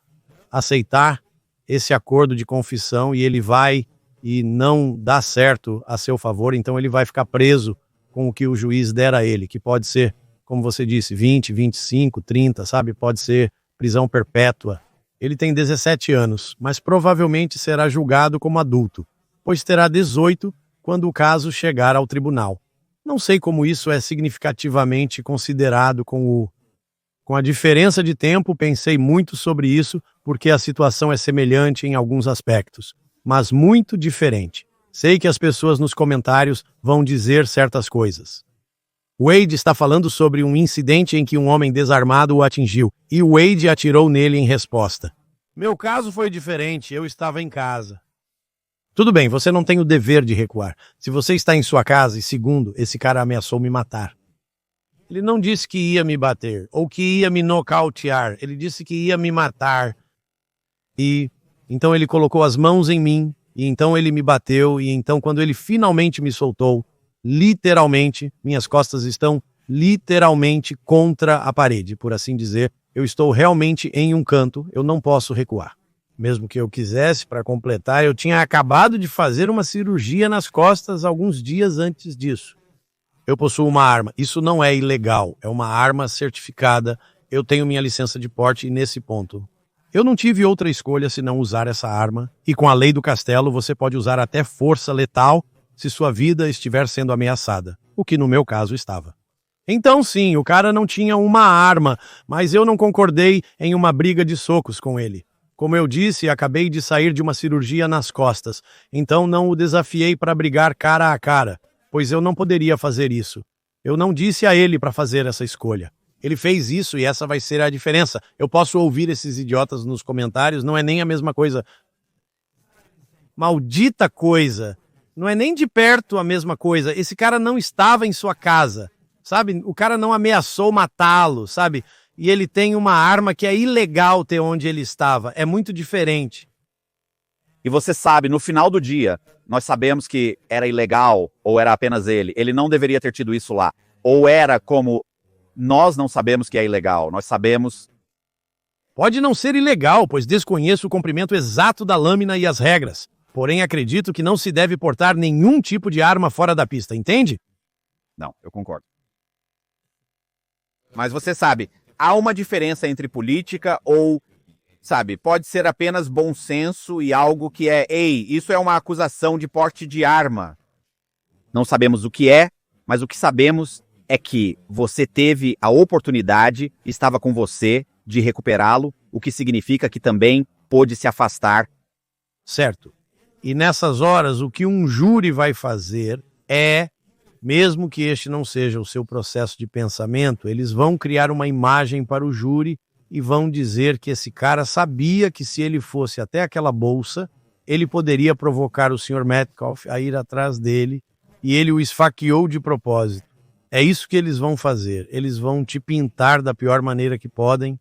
aceitar esse acordo de confissão e ele vai e não dá certo a seu favor, então ele vai ficar preso com o que o juiz der a ele, que pode ser, como você disse, 20, 25, 30, sabe? Pode ser prisão perpétua. Ele tem 17 anos, mas provavelmente será julgado como adulto, pois terá 18 quando o caso chegar ao tribunal. Não sei como isso é significativamente considerado com a diferença de tempo, pensei muito sobre isso, porque a situação é semelhante em alguns aspectos, mas muito diferente. Sei que as pessoas nos comentários vão dizer certas coisas. Wade está falando sobre um incidente em que um homem desarmado o atingiu, e Wade atirou nele em resposta. Meu caso foi diferente, eu estava em casa. Tudo bem, você não tem o dever de recuar. Se você está em sua casa e, segundo, esse cara ameaçou me matar. Ele não disse que ia me bater, ou que ia me nocautear. Ele disse que ia me matar. E então ele colocou as mãos em mim, e então ele me bateu, e então quando ele finalmente me soltou, literalmente, minhas costas estão literalmente contra a parede, por assim dizer. Eu estou realmente em um canto, eu não posso recuar. Mesmo que eu quisesse, para completar, eu tinha acabado de fazer uma cirurgia nas costas alguns dias antes disso. Eu possuo uma arma. Isso não é ilegal. É uma arma certificada. Eu tenho minha licença de porte e nesse ponto eu não tive outra escolha senão usar essa arma. E com a lei do castelo você pode usar até força letal se sua vida estiver sendo ameaçada. O que no meu caso estava. Então sim, o cara não tinha uma arma, mas eu não concordei em uma briga de socos com ele. Como eu disse, acabei de sair de uma cirurgia nas costas. Então não o desafiei para brigar cara a cara, pois eu não poderia fazer isso. Eu não disse a ele para fazer essa escolha. Ele fez isso e essa vai ser a diferença. Eu posso ouvir esses idiotas nos comentários, não é nem a mesma coisa. Maldita coisa. Não é nem de perto a mesma coisa. Esse cara não estava em sua casa, sabe? O cara não ameaçou matá-lo, sabe? E ele tem uma arma que é ilegal ter onde ele estava. É muito diferente. E você sabe, no final do dia, nós sabemos que era ilegal ou era apenas ele. Ele não deveria ter tido isso lá. Ou era como nós não sabemos que é ilegal. Nós sabemos. Pode não ser ilegal, pois desconheço o comprimento exato da lâmina e as regras. Porém, acredito que não se deve portar nenhum tipo de arma fora da pista, entende? Não, eu concordo. Mas você sabe, há uma diferença entre política ou, sabe, pode ser apenas bom senso e algo que é, ei, isso é uma acusação de porte de arma. Não sabemos o que é, mas o que sabemos é que você teve a oportunidade, estava com você, de recuperá-lo, o que significa que também pôde se afastar. Certo. E nessas horas, o que um júri vai fazer é, mesmo que este não seja o seu processo de pensamento, eles vão criar uma imagem para o júri e vão dizer que esse cara sabia que se ele fosse até aquela bolsa, ele poderia provocar o Sr. Metcalf a ir atrás dele e ele o esfaqueou de propósito. É isso que eles vão fazer. Eles vão te pintar da pior maneira que podem.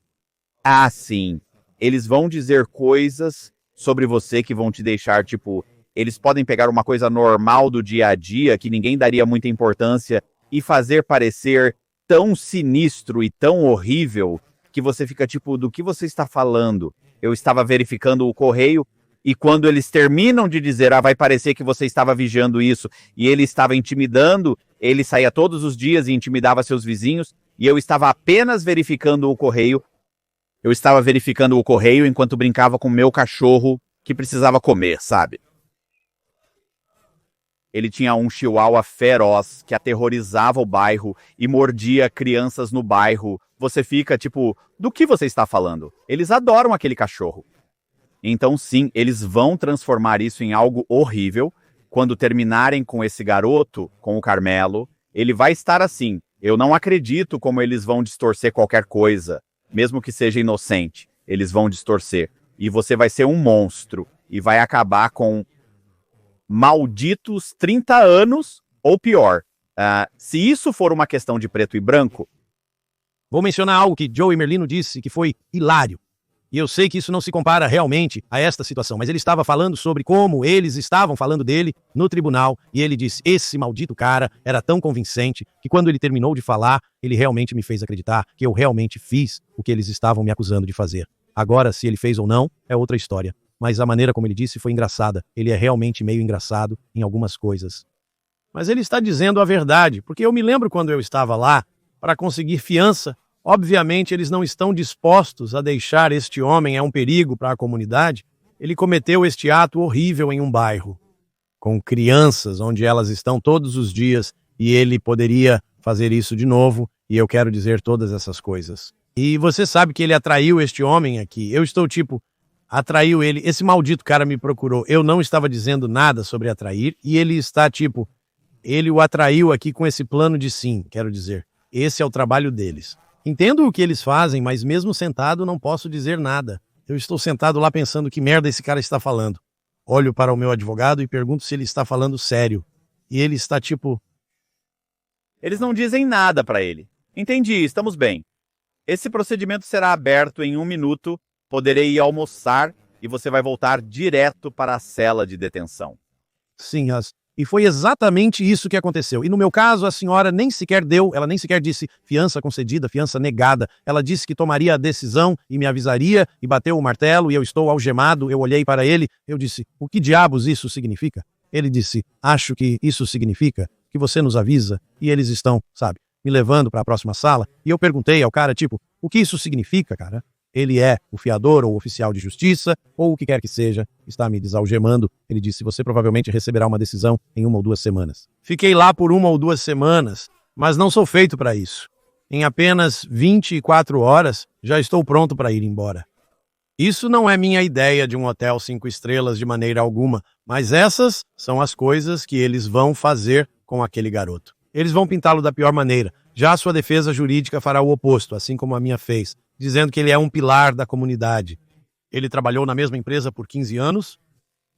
Ah, sim. Eles vão dizer coisas sobre você que vão te deixar, tipo... Eles podem pegar uma coisa normal do dia a dia, que ninguém daria muita importância, e fazer parecer tão sinistro e tão horrível, que você fica tipo, do que você está falando? Eu estava verificando o correio, e quando eles terminam de dizer, vai parecer que você estava vigiando isso, e ele estava intimidando, ele saía todos os dias e intimidava seus vizinhos, e eu estava apenas verificando o correio. Eu estava verificando o correio enquanto brincava com meu cachorro que precisava comer, sabe? Ele tinha um chihuahua feroz que aterrorizava o bairro e mordia crianças no bairro. Você fica tipo, do que você está falando? Eles adoram aquele cachorro. Então sim, eles vão transformar isso em algo horrível. Quando terminarem com esse garoto, com o Carmelo, ele vai estar assim. Eu não acredito como eles vão distorcer qualquer coisa. Mesmo que seja inocente, eles vão distorcer. E você vai ser um monstro. E vai acabar com malditos 30 anos, ou pior. Se isso for uma questão de preto e branco... Vou mencionar algo que Joey Merlino disse que foi hilário. E eu sei que isso não se compara realmente a esta situação, mas ele estava falando sobre como eles estavam falando dele no tribunal, e ele disse, esse maldito cara era tão convincente que quando ele terminou de falar, ele realmente me fez acreditar que eu realmente fiz o que eles estavam me acusando de fazer. Agora, se ele fez ou não, é outra história. Mas a maneira como ele disse foi engraçada. Ele é realmente meio engraçado em algumas coisas. Mas ele está dizendo a verdade, porque eu me lembro quando eu estava lá para conseguir fiança. Obviamente, eles não estão dispostos a deixar este homem um perigo para a comunidade. Ele cometeu este ato horrível em um bairro, com crianças, onde elas estão todos os dias, e ele poderia fazer isso de novo, e eu quero dizer todas essas coisas. E você sabe que ele atraiu este homem aqui. Eu estou tipo, atraiu ele. Esse maldito cara me procurou. Eu não estava dizendo nada sobre atrair, e ele está tipo, ele o atraiu aqui com esse plano de sim, quero dizer. Esse é o trabalho deles. Entendo o que eles fazem, mas mesmo sentado não posso dizer nada. Eu estou sentado lá pensando que merda esse cara está falando. Olho para o meu advogado e pergunto se ele está falando sério. E ele está tipo... Eles não dizem nada para ele. Entendi, estamos bem. Esse procedimento será aberto em 1 minuto. Poderei ir almoçar e você vai voltar direto para a cela de detenção. Sim, e foi exatamente isso que aconteceu. E no meu caso, a senhora nem sequer deu, ela nem sequer disse fiança concedida, fiança negada. Ela disse que tomaria a decisão e me avisaria e bateu o martelo e eu estou algemado. Eu olhei para ele, eu disse, o que diabos isso significa? Ele disse, acho que isso significa que você nos avisa e eles estão, sabe, me levando para a próxima sala. E eu perguntei ao cara, tipo, o que isso significa, cara? Ele é o fiador ou oficial de justiça, ou o que quer que seja, está me desalgemando. Ele disse, você provavelmente receberá uma decisão em 1 ou 2 semanas. Fiquei lá por 1 ou 2 semanas, mas não sou feito para isso. Em apenas 24 horas, já estou pronto para ir embora. Isso não é minha ideia de um hotel 5 estrelas de maneira alguma, mas essas são as coisas que eles vão fazer com aquele garoto. Eles vão pintá-lo da pior maneira. Já a sua defesa jurídica fará o oposto, assim como a minha fez, dizendo que ele é um pilar da comunidade. Ele trabalhou na mesma empresa por 15 anos,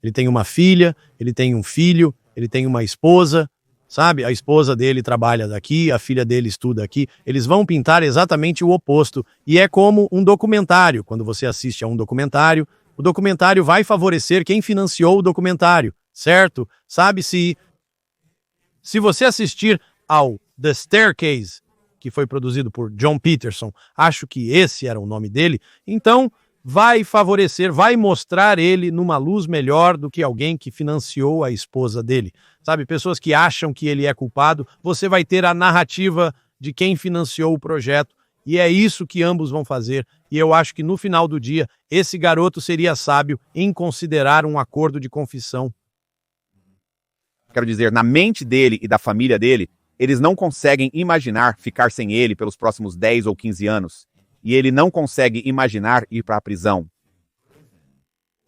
ele tem uma filha, ele tem um filho, ele tem uma esposa, sabe? A esposa dele trabalha daqui, a filha dele estuda aqui. Eles vão pintar exatamente o oposto. E é como um documentário. Quando você assiste a um documentário, o documentário vai favorecer quem financiou o documentário, certo? Sabe, se você assistir ao The Staircase, que foi produzido por John Peterson, acho que esse era o nome dele, então vai favorecer, vai mostrar ele numa luz melhor do que alguém que financiou a esposa dele. Sabe, pessoas que acham que ele é culpado, você vai ter a narrativa de quem financiou o projeto, e é isso que ambos vão fazer, e eu acho que no final do dia, esse garoto seria sábio em considerar um acordo de confissão. Quero dizer, na mente dele e da família dele, eles não conseguem imaginar ficar sem ele pelos próximos 10 ou 15 anos. E ele não consegue imaginar ir para a prisão.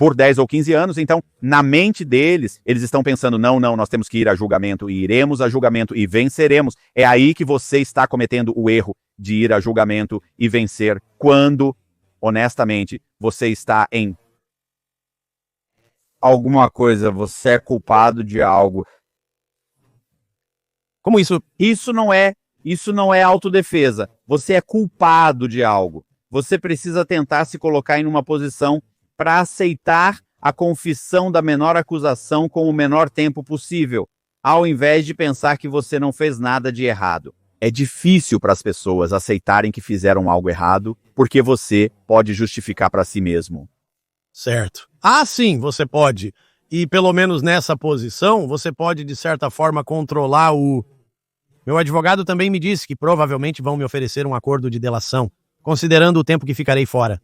por 10 ou 15 anos, então, na mente deles, eles estão pensando, não, nós temos que ir a julgamento e iremos a julgamento e venceremos. É aí que você está cometendo o erro de ir a julgamento e vencer, quando, honestamente, você está em alguma coisa, você é culpado de algo. Como isso? Isso não é autodefesa. Você é culpado de algo. Você precisa tentar se colocar em uma posição para aceitar a confissão da menor acusação com o menor tempo possível, ao invés de pensar que você não fez nada de errado. É difícil para as pessoas aceitarem que fizeram algo errado, porque você pode justificar para si mesmo. Certo. Ah, sim, você pode. E pelo menos nessa posição, você pode, de certa forma, controlar o... Meu advogado também me disse que provavelmente vão me oferecer um acordo de delação, considerando o tempo que ficarei fora.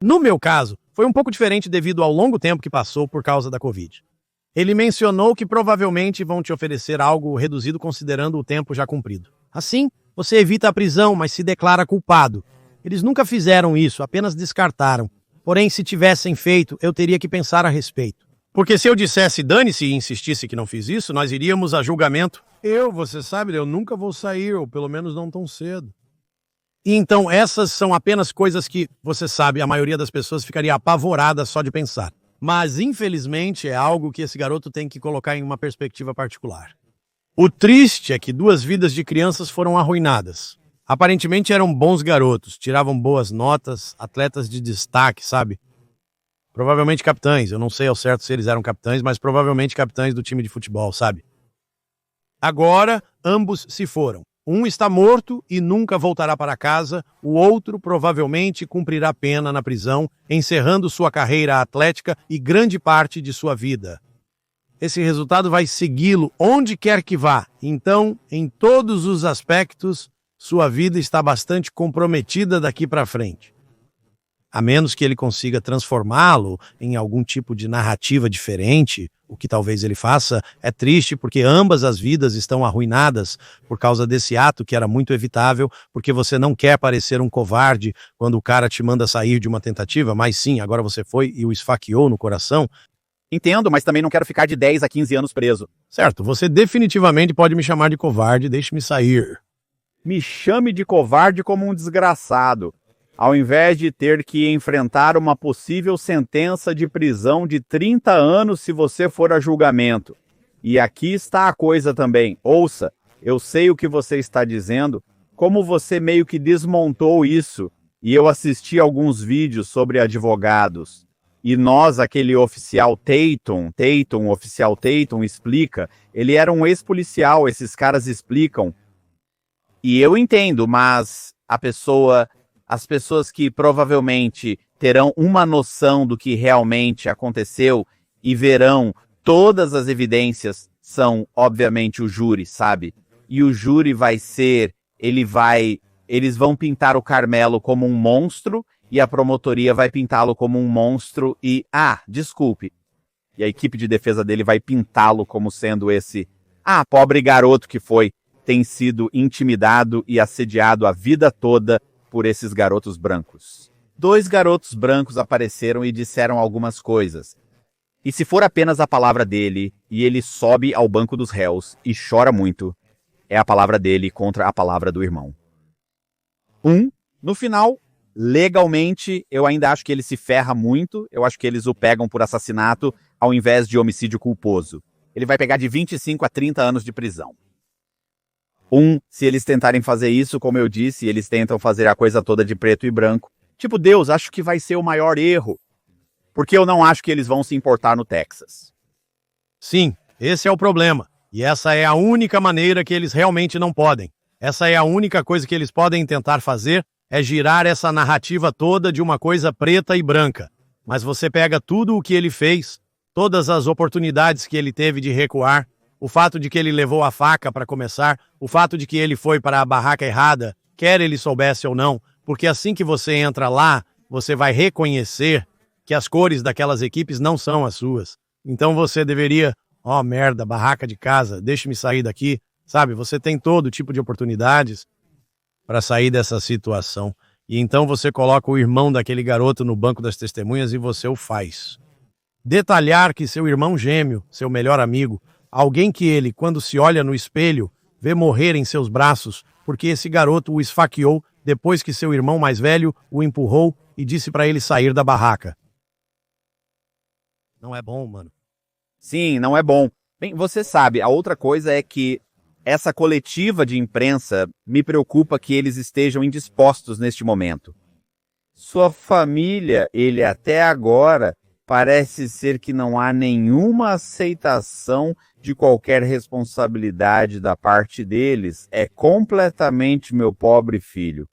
No meu caso, foi um pouco diferente devido ao longo tempo que passou por causa da Covid. Ele mencionou que provavelmente vão te oferecer algo reduzido considerando o tempo já cumprido. Assim, você evita a prisão, mas se declara culpado. Eles nunca fizeram isso, apenas descartaram. Porém, se tivessem feito, eu teria que pensar a respeito. Porque se eu dissesse dane-se e insistisse que não fiz isso, nós iríamos a julgamento. Você sabe, eu nunca vou sair, ou pelo menos não tão cedo. E então essas são apenas coisas que, você sabe, a maioria das pessoas ficaria apavorada só de pensar. Mas, infelizmente, é algo que esse garoto tem que colocar em uma perspectiva particular. O triste é que 2 vidas de crianças foram arruinadas. Aparentemente eram bons garotos, tiravam boas notas, atletas de destaque, sabe? Provavelmente capitães, eu não sei ao certo se eles eram capitães, mas provavelmente capitães do time de futebol, sabe? Agora, ambos se foram. Um está morto e nunca voltará para casa, o outro provavelmente cumprirá pena na prisão, encerrando sua carreira atlética e grande parte de sua vida. Esse resultado vai segui-lo onde quer que vá. Então, em todos os aspectos, sua vida está bastante comprometida daqui para frente. A menos que ele consiga transformá-lo em algum tipo de narrativa diferente, o que talvez ele faça, é triste porque ambas as vidas estão arruinadas por causa desse ato que era muito evitável, porque você não quer parecer um covarde quando o cara te manda sair de uma tentativa, mas sim, agora você foi e o esfaqueou no coração. Entendo, mas também não quero ficar de 10 a 15 anos preso. Certo, você definitivamente pode me chamar de covarde, deixe-me sair. Me chame de covarde como um desgraçado, ao invés de ter que enfrentar uma possível sentença de prisão de 30 anos se você for a julgamento. E aqui está a coisa também. Ouça, eu sei o que você está dizendo, como você meio que desmontou isso, e eu assisti alguns vídeos sobre advogados. E nós, aquele oficial o oficial Tatum explica, ele era um ex-policial, esses caras explicam. E eu entendo, mas as pessoas que provavelmente terão uma noção do que realmente aconteceu e verão todas as evidências são, obviamente, o júri, sabe? E o júri eles vão pintar o Carmelo como um monstro e a promotoria vai pintá-lo como um monstro e, desculpe. E a equipe de defesa dele vai pintá-lo como sendo esse, pobre garoto que tem sido intimidado e assediado a vida toda por esses garotos brancos. 2 garotos brancos apareceram e disseram algumas coisas. E se for apenas a palavra dele, e ele sobe ao banco dos réus e chora muito, é a palavra dele contra a palavra do irmão. No final, legalmente, eu ainda acho que ele se ferra muito, eu acho que eles o pegam por assassinato ao invés de homicídio culposo. Ele vai pegar de 25 a 30 anos de prisão. Se eles tentarem fazer isso, como eu disse, eles tentam fazer a coisa toda de preto e branco. Tipo, Deus, acho que vai ser o maior erro. Porque eu não acho que eles vão se importar no Texas. Sim, esse é o problema. E essa é a única maneira que eles realmente não podem. Essa é a única coisa que eles podem tentar fazer, é girar essa narrativa toda de uma coisa preta e branca. Mas você pega tudo o que ele fez, todas as oportunidades que ele teve de recuar, o fato de que ele levou a faca para começar, o fato de que ele foi para a barraca errada, quer ele soubesse ou não, porque assim que você entra lá, você vai reconhecer que as cores daquelas equipes não são as suas. Então você deveria, merda, barraca de casa, deixe-me sair daqui, sabe? Você tem todo tipo de oportunidades para sair dessa situação. E então você coloca o irmão daquele garoto no banco das testemunhas e você o faz. Detalhar que seu irmão gêmeo, seu melhor amigo, alguém que ele, quando se olha no espelho, vê morrer em seus braços, porque esse garoto o esfaqueou depois que seu irmão mais velho o empurrou e disse para ele sair da barraca. Não é bom, mano. Sim, não é bom. Bem, você sabe, a outra coisa é que essa coletiva de imprensa me preocupa que eles estejam indispostos neste momento. Sua família, ele até agora, parece ser que não há nenhuma aceitação de qualquer responsabilidade da parte deles. É completamente meu pobre filho.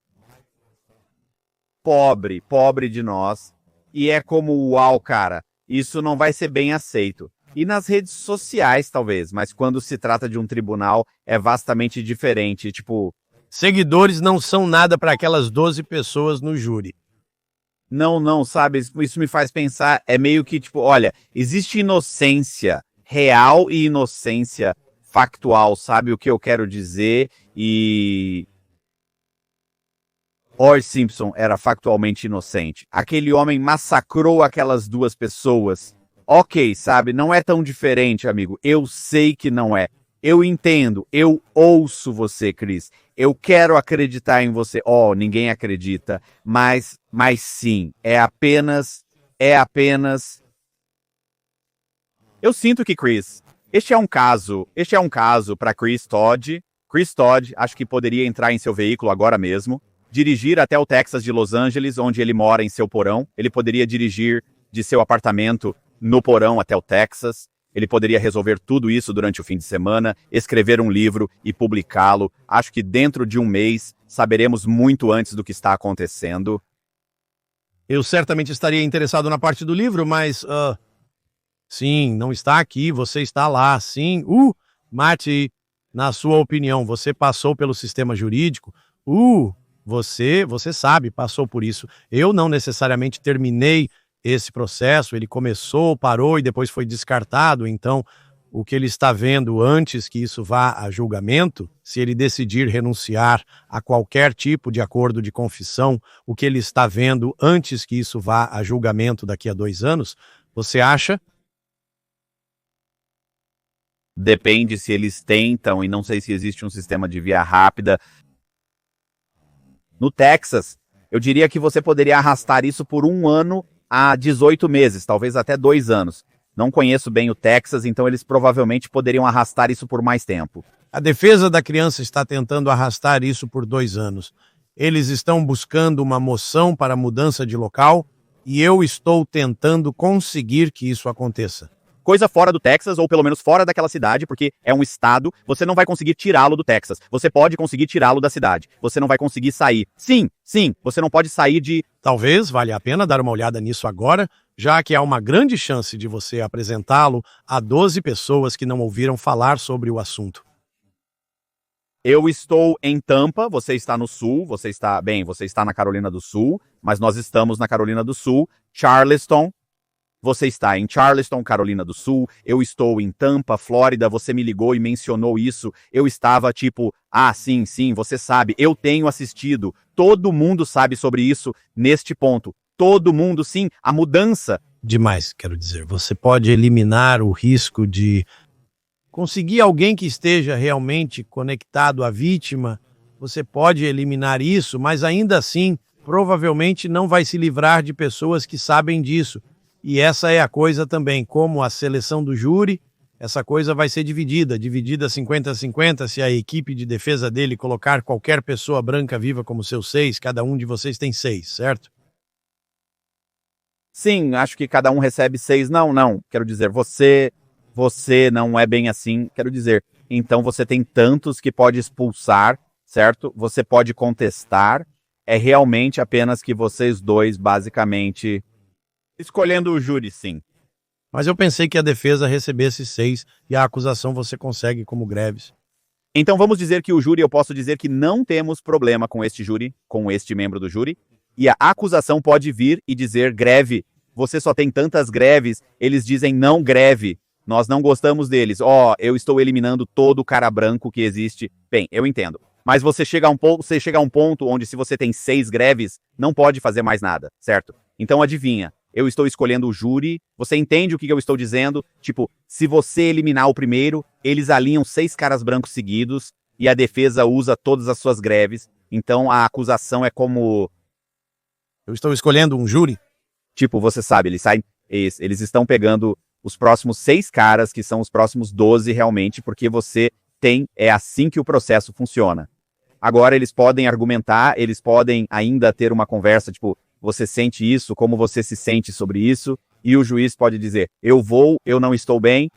Pobre de nós. E é como, uau, cara, isso não vai ser bem aceito. E nas redes sociais, talvez, mas quando se trata de um tribunal, é vastamente diferente. Tipo, seguidores não são nada para aquelas 12 pessoas no júri. Não, sabe? Isso me faz pensar, é meio que, tipo, olha, existe inocência real e inocência factual, sabe o que eu quero dizer? E O.J. Simpson era factualmente inocente. Aquele homem massacrou aquelas 2 pessoas. Ok, sabe? Não é tão diferente, amigo. Eu sei que não é. Eu entendo. Eu ouço você, Chris. Eu quero acreditar em você. Oh, ninguém acredita. Mas sim. É apenas. Eu sinto que, Chris, este é um caso para Chris Todd. Chris Todd, acho que poderia entrar em seu veículo agora mesmo, dirigir até o Texas de Los Angeles, onde ele mora em seu porão. Ele poderia dirigir de seu apartamento no porão até o Texas. Ele poderia resolver tudo isso durante o fim de semana, escrever um livro e publicá-lo. Acho que dentro de um mês saberemos muito antes do que está acontecendo. Eu certamente estaria interessado na parte do livro, mas... sim, não está aqui, você está lá, sim. Marty, na sua opinião, você passou pelo sistema jurídico? Você sabe, passou por isso. Eu não necessariamente terminei esse processo, ele começou, parou e depois foi descartado, então o que ele está vendo antes que isso vá a julgamento, se ele decidir renunciar a qualquer tipo de acordo de confissão, o que ele está vendo antes que isso vá a julgamento daqui a 2 anos, você acha? Depende se eles tentam, e não sei se existe um sistema de via rápida. No Texas, eu diria que você poderia arrastar isso por 1 ano a 18 meses, talvez até 2 anos. Não conheço bem o Texas, então eles provavelmente poderiam arrastar isso por mais tempo. A defesa da criança está tentando arrastar isso por 2 anos. Eles estão buscando uma moção para mudança de local e eu estou tentando conseguir que isso aconteça. Coisa fora do Texas, ou pelo menos fora daquela cidade, porque é um estado, você não vai conseguir tirá-lo do Texas. Você pode conseguir tirá-lo da cidade. Você não vai conseguir sair. Sim, você não pode sair de... Talvez valha a pena dar uma olhada nisso agora, já que há uma grande chance de você apresentá-lo a 12 pessoas que não ouviram falar sobre o assunto. Eu estou em Tampa, você está no sul, você está na Carolina do Sul, mas nós estamos na Carolina do Sul. Charleston, você está em Charleston, Carolina do Sul, eu estou em Tampa, Flórida, você me ligou e mencionou isso, eu estava tipo, sim, você sabe, eu tenho assistido, todo mundo sabe sobre isso neste ponto, todo mundo, sim, a mudança. Demais, quero dizer, você pode eliminar o risco de conseguir alguém que esteja realmente conectado à vítima, você pode eliminar isso, mas ainda assim, provavelmente não vai se livrar de pessoas que sabem disso. E essa é a coisa também, como a seleção do júri, essa coisa vai ser dividida 50-50, se a equipe de defesa dele colocar qualquer pessoa branca viva como seus 6, cada um de vocês tem 6, certo? Sim, acho que cada um recebe 6, não, quero dizer, você não é bem assim, quero dizer, então você tem tantos que pode expulsar, certo? Você pode contestar, é realmente apenas que vocês 2, basicamente... escolhendo o júri, sim. Mas eu pensei que a defesa recebesse 6 e a acusação você consegue como Greves. Então vamos dizer que o júri, eu posso dizer que não temos problema com este júri, com este membro do júri, e a acusação pode vir e dizer greve, você só tem tantas greves, eles dizem não greve, nós não gostamos deles, eu estou eliminando todo o cara branco que existe. Bem, eu entendo. Mas você chega a um ponto onde se você tem 6 greves, não pode fazer mais nada, certo? Então adivinha, eu estou escolhendo o júri. Você entende o que eu estou dizendo? Tipo, se você eliminar o primeiro, eles alinham 6 caras brancos seguidos e a defesa usa todas as suas greves. Então a acusação é como... Eu estou escolhendo um júri? Tipo, você sabe, eles estão pegando os próximos 6 caras, que são os próximos 12 realmente, porque é assim que o processo funciona. Agora eles podem argumentar, eles podem ainda ter uma conversa, tipo, você sente isso, como você se sente sobre isso, e o juiz pode dizer, eu não estou bem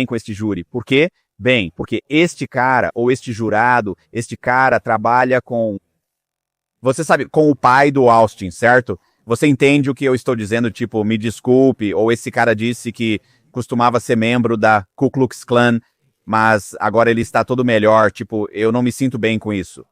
com este júri. Por quê? Bem, porque este cara, ou este jurado, este cara trabalha com... Você sabe, com o pai do Austin, certo? Você entende o que eu estou dizendo, tipo, me desculpe, ou esse cara disse que costumava ser membro da Ku Klux Klan, mas agora ele está todo melhor, tipo, eu não me sinto bem com isso.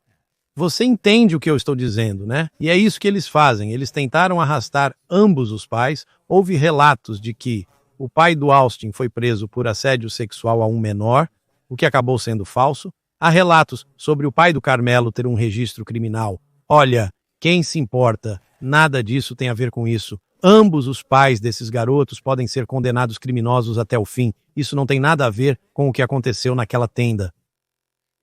Você entende o que eu estou dizendo, né? E é isso que eles fazem. Eles tentaram arrastar ambos os pais. Houve relatos de que o pai do Austin foi preso por assédio sexual a um menor, o que acabou sendo falso. Há relatos sobre o pai do Carmelo ter um registro criminal. Olha, quem se importa? Nada disso tem a ver com isso. Ambos os pais desses garotos podem ser condenados criminosos até o fim. Isso não tem nada a ver com o que aconteceu naquela tenda.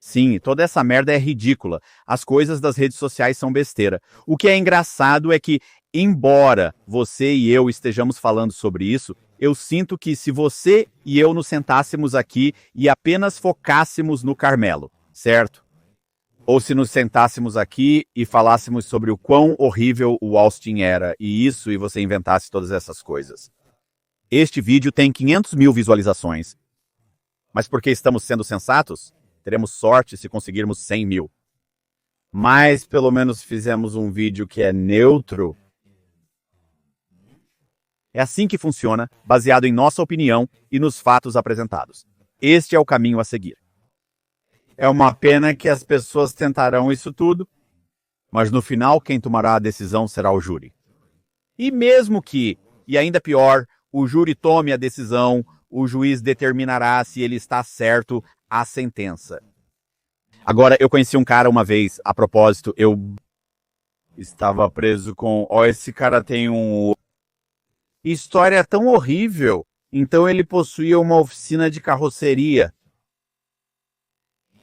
Sim, toda essa merda é ridícula. As coisas das redes sociais são besteira. O que é engraçado é que, embora você e eu estejamos falando sobre isso, eu sinto que se você e eu nos sentássemos aqui e apenas focássemos no Carmelo, certo? Ou se nos sentássemos aqui e falássemos sobre o quão horrível o Austin era, e você inventasse todas essas coisas. Este vídeo tem 500 mil visualizações. Mas porque estamos sendo sensatos, teremos sorte se conseguirmos 100 mil. Mas pelo menos fizemos um vídeo que é neutro. É assim que funciona, baseado em nossa opinião e nos fatos apresentados. Este é o caminho a seguir. É uma pena que as pessoas tentarão isso tudo, mas no final quem tomará a decisão será o júri. E mesmo que, e ainda pior, o júri tome a decisão, o juiz determinará se ele está certo a sentença. Agora, eu conheci um cara uma vez, a propósito, eu estava preso com... esse cara tem um... História tão horrível. Então ele possuía uma oficina de carroceria.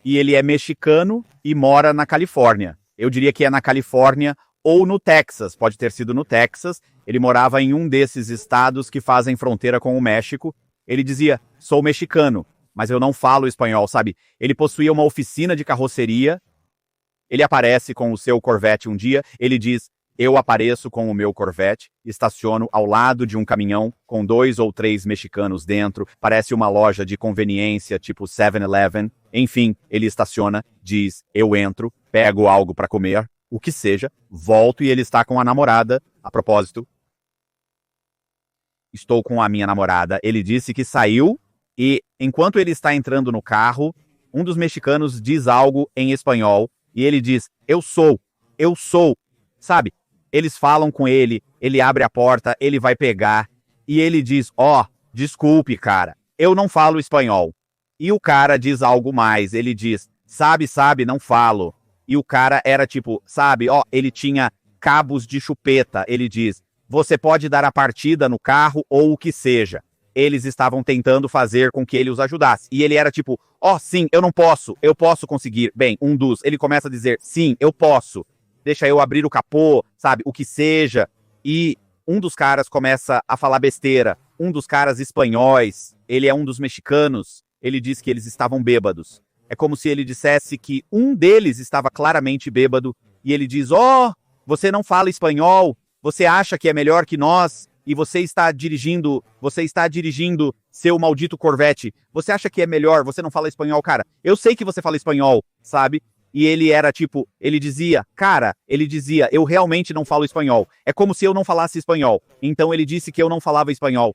E ele é mexicano e mora na Califórnia. Eu diria que é na Califórnia ou no Texas. Pode ter sido no Texas. Ele morava em um desses estados que fazem fronteira com o México. Ele dizia, sou mexicano, mas eu não falo espanhol, sabe? Ele possuía uma oficina de carroceria. Ele aparece com o seu Corvette um dia. Ele diz, eu apareço com o meu Corvette, estaciono ao lado de um caminhão com 2 ou 3 mexicanos dentro, parece uma loja de conveniência tipo 7-Eleven. Enfim, ele estaciona, diz, eu entro, pego algo para comer, o que seja, volto e ele está com a namorada. A propósito, estou com a minha namorada. Ele disse que saiu e, enquanto ele está entrando no carro, um dos mexicanos diz algo em espanhol e ele diz, eu sou, sabe? Eles falam com ele, ele abre a porta, ele vai pegar, e ele diz, desculpe, cara, eu não falo espanhol. E o cara diz algo mais, ele diz, sabe, não falo. E o cara era tipo, sabe, ele tinha cabos de chupeta, ele diz, você pode dar a partida no carro ou o que seja. Eles estavam tentando fazer com que ele os ajudasse. E ele era tipo, sim, eu posso conseguir. Bem, ele começa a dizer, sim, eu posso. Deixa eu abrir o capô, sabe, o que seja. E um dos caras começa a falar besteira. Um dos caras espanhóis, ele é um dos mexicanos, ele diz que eles estavam bêbados. É como se ele dissesse que um deles estava claramente bêbado. E ele diz, você não fala espanhol, você acha que é melhor que nós, e você está dirigindo seu maldito Corvette. Você acha que é melhor, você não fala espanhol, cara. Eu sei que você fala espanhol, sabe? E ele era tipo, ele dizia, eu realmente não falo espanhol. É como se eu não falasse espanhol. Então ele disse que eu não falava espanhol.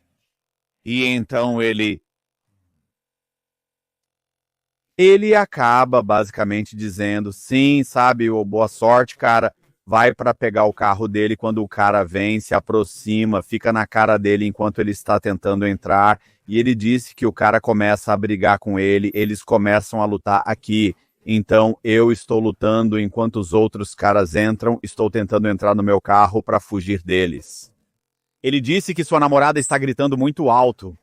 E então ele acaba basicamente dizendo, sim, sabe, boa sorte, cara. Vai para pegar o carro dele quando o cara vem, se aproxima, fica na cara dele enquanto ele está tentando entrar. E ele disse que o cara começa a brigar com ele, eles começam a lutar aqui. Então, eu estou lutando enquanto os outros caras entram, estou tentando entrar no meu carro para fugir deles. Ele disse que sua namorada está gritando muito alto.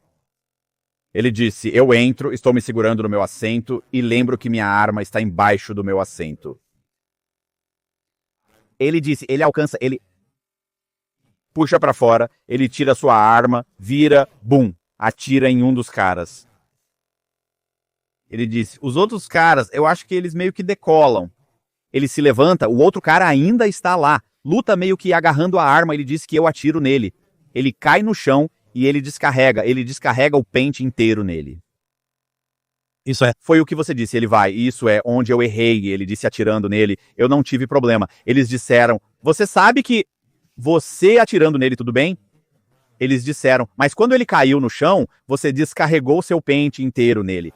Ele disse, eu entro, estou me segurando no meu assento e lembro que minha arma está embaixo do meu assento. Ele disse, ele alcança, ele puxa pra fora, ele tira sua arma, vira, bum, atira em um dos caras. Ele disse, os outros caras, eu acho que eles meio que decolam. Ele se levanta, o outro cara ainda está lá, luta meio que agarrando a arma, ele disse que eu atiro nele. Ele cai no chão e ele descarrega o pente inteiro nele. Isso é. Foi o que você disse, ele vai, isso é onde eu errei, ele disse atirando nele, eu não tive problema. Eles disseram, você sabe que você atirando nele, tudo bem? Eles disseram, mas quando ele caiu no chão, você descarregou seu pente inteiro nele.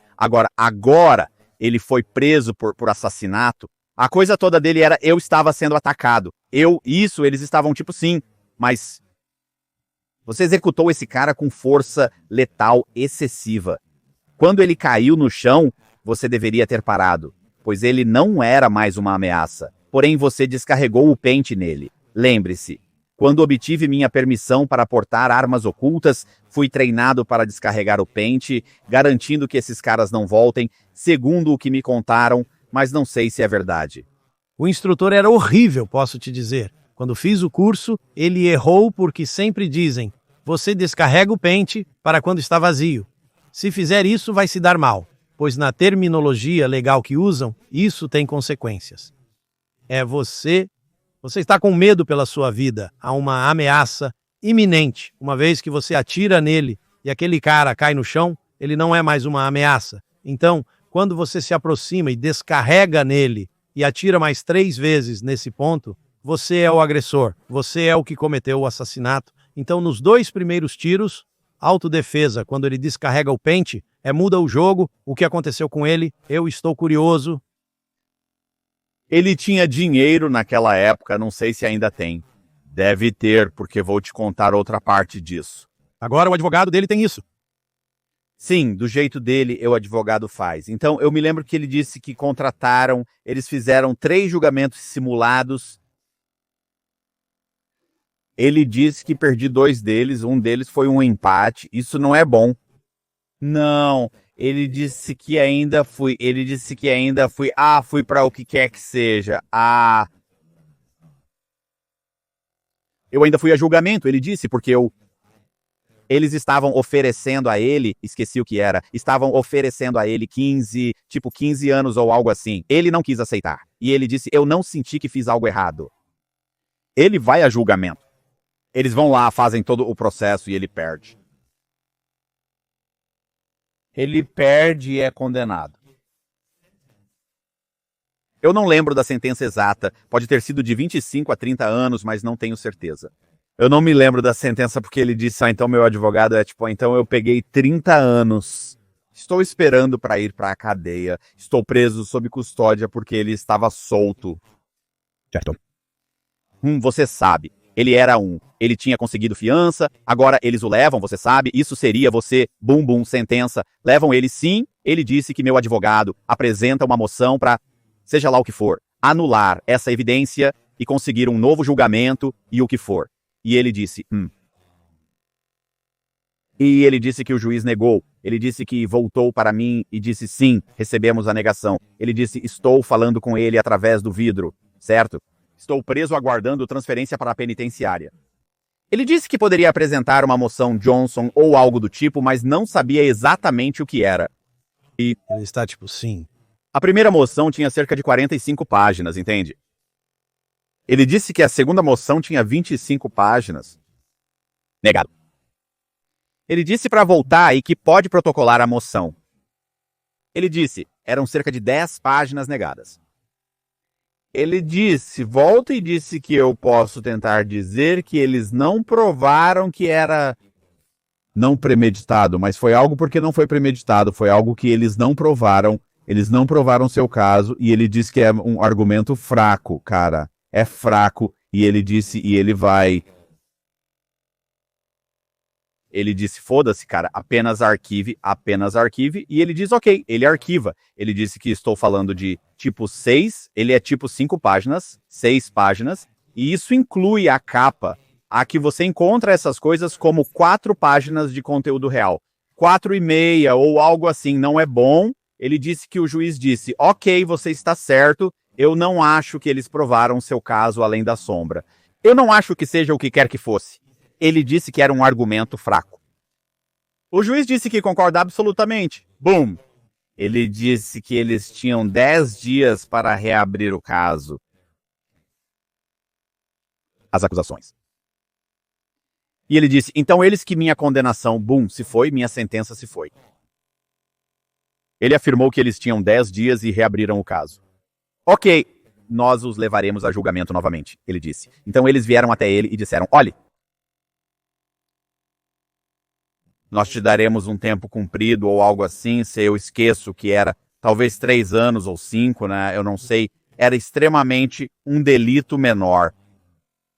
Agora ele foi preso por assassinato. A coisa toda dele era, eu estava sendo atacado. Eles estavam tipo, sim, mas você executou esse cara com força letal excessiva. Quando ele caiu no chão, você deveria ter parado, pois ele não era mais uma ameaça. Porém, você descarregou o pente nele. Lembre-se, quando obtive minha permissão para portar armas ocultas, fui treinado para descarregar o pente, garantindo que esses caras não voltem, segundo o que me contaram, mas não sei se é verdade. O instrutor era horrível, posso te dizer. Quando fiz o curso, ele errou porque sempre dizem, você descarrega o pente para quando está vazio. Se fizer isso, vai se dar mal, pois na terminologia legal que usam, isso tem consequências. Você está com medo pela sua vida, há uma ameaça iminente. Uma vez que você atira nele e aquele cara cai no chão, ele não é mais uma ameaça. Então, quando você se aproxima e descarrega nele e atira mais 3 vezes nesse ponto, você é o agressor, você é o que cometeu o assassinato. Então, nos 2 primeiros tiros, autodefesa, quando ele descarrega o pente, muda o jogo, o que aconteceu com ele, eu estou curioso. Ele tinha dinheiro naquela época, não sei se ainda tem. Deve ter, porque vou te contar outra parte disso. Agora o advogado dele tem isso. Sim, do jeito dele, o advogado faz. Então, eu me lembro que ele disse que contrataram, eles fizeram 3 julgamentos simulados. Ele disse que perdi 2 deles, um deles foi um empate. Isso não é bom. Não, ele disse que ainda fui. Fui para o que quer que seja. Eu ainda fui a julgamento, ele disse, porque eles estavam oferecendo a ele, esqueci o que era, estavam oferecendo a ele 15 anos ou algo assim. Ele não quis aceitar. E ele disse, eu não senti que fiz algo errado. Ele vai a julgamento. Eles vão lá, fazem todo o processo e ele perde. Ele perde e é condenado. Eu não lembro da sentença exata, pode ter sido de 25 a 30 anos, mas não tenho certeza. Eu não me lembro da sentença porque ele disse, então meu advogado então eu peguei 30 anos. Estou esperando para ir para a cadeia. Estou preso sob custódia porque ele estava solto. Certo. Você sabe. Ele tinha conseguido fiança, agora eles o levam, você sabe, isso seria você, sentença, levam ele sim, ele disse que meu advogado apresenta uma moção para, seja lá o que for, anular essa evidência e conseguir um novo julgamento e o que for. E ele disse, E ele disse que o juiz negou, ele disse que voltou para mim e disse sim, recebemos a negação. Ele disse, estou falando com ele através do vidro, certo? Estou preso aguardando transferência para a penitenciária. Ele disse que poderia apresentar uma moção Johnson ou algo do tipo, mas não sabia exatamente o que era. E ele está sim. A primeira moção tinha cerca de 45 páginas, entende? Ele disse que a segunda moção tinha 25 páginas. Negado. Ele disse para voltar e que pode protocolar a moção. Ele disse, eram cerca de 10 páginas negadas. Ele disse, volta e disse que eu posso tentar dizer que eles não provaram que era não premeditado, mas foi algo porque não foi premeditado, foi algo que eles não provaram seu caso, e ele disse que é um argumento fraco, cara, é fraco, e ele disse, Ele disse, foda-se, cara, apenas arquive, e ele diz, ok, ele arquiva. Ele disse que estou falando de tipo 6, ele é tipo 5 páginas, 6 páginas, e isso inclui a capa Aqui você encontra essas coisas como 4 páginas de conteúdo real. 4,5 ou algo assim, não é bom. Ele disse que o juiz disse, ok, você está certo, eu não acho que eles provaram seu caso além da sombra. Eu não acho que seja o que quer que fosse. Ele disse que era um argumento fraco. O juiz disse que concorda absolutamente. Boom! Ele disse que eles tinham 10 dias para reabrir o caso. As acusações. E ele disse, então eles que minha condenação, boom, se foi, minha sentença se foi. Ele afirmou que eles tinham 10 dias e reabriram o caso. Ok, nós os levaremos a julgamento novamente, ele disse. Então eles vieram até ele e disseram, olhe, nós te daremos um tempo cumprido ou algo assim, se eu esqueço que era talvez 3 anos ou 5, né? Eu não sei. Era extremamente um delito menor.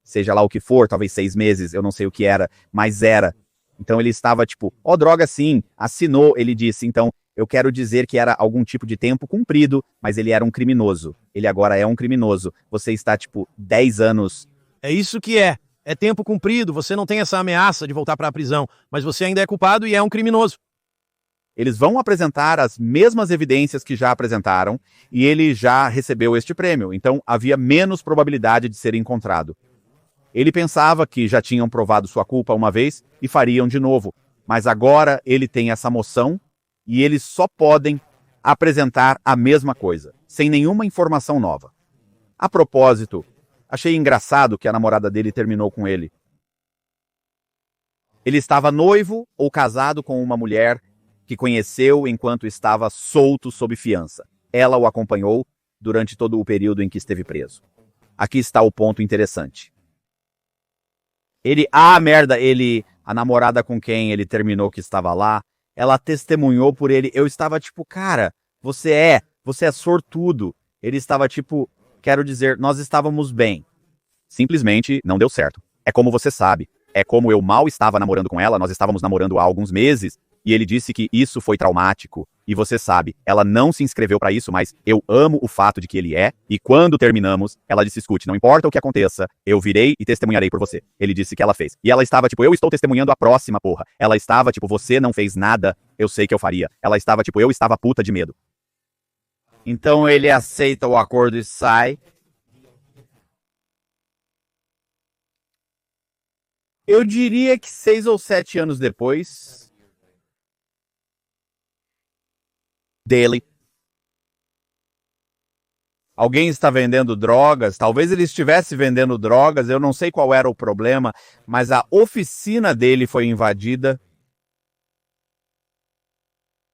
Seja lá o que for, talvez 6 meses, eu não sei o que era, mas era. Então ele estava tipo, droga sim, assinou, ele disse, então eu quero dizer que era algum tipo de tempo cumprido, mas ele era um criminoso. Ele agora é um criminoso. Você está tipo 10 anos. É isso que é. É tempo cumprido, você não tem essa ameaça de voltar para a prisão, mas você ainda é culpado e é um criminoso. Eles vão apresentar as mesmas evidências que já apresentaram e ele já recebeu este prêmio, então havia menos probabilidade de ser encontrado. Ele pensava que já tinham provado sua culpa uma vez e fariam de novo, mas agora ele tem essa moção e eles só podem apresentar a mesma coisa, sem nenhuma informação nova. A propósito, achei engraçado que a namorada dele terminou com ele. Ele estava noivo ou casado com uma mulher que conheceu enquanto estava solto sob fiança. Ela o acompanhou durante todo o período em que esteve preso. Aqui está o ponto interessante. A namorada com quem ele terminou que estava lá, ela testemunhou por ele. Eu estava tipo, cara, você é sortudo. Ele estava tipo, quero dizer, nós estávamos bem. Simplesmente não deu certo. É como você sabe. É como eu mal estava namorando com ela, nós estávamos namorando há alguns meses, e ele disse que isso foi traumático. E você sabe, ela não se inscreveu para isso, mas eu amo o fato de que ele é, e quando terminamos, ela disse, escute, não importa o que aconteça, eu virei e testemunharei por você. Ele disse que ela fez. E ela estava tipo, eu estou testemunhando a próxima, porra. Ela estava tipo, você não fez nada, eu sei que eu faria. Ela estava tipo, eu estava puta de medo. Então ele aceita o acordo e sai. Eu diria que 6 ou 7 anos depois dele, alguém está vendendo drogas, talvez ele estivesse vendendo drogas, eu não sei qual era o problema, mas a oficina dele foi invadida.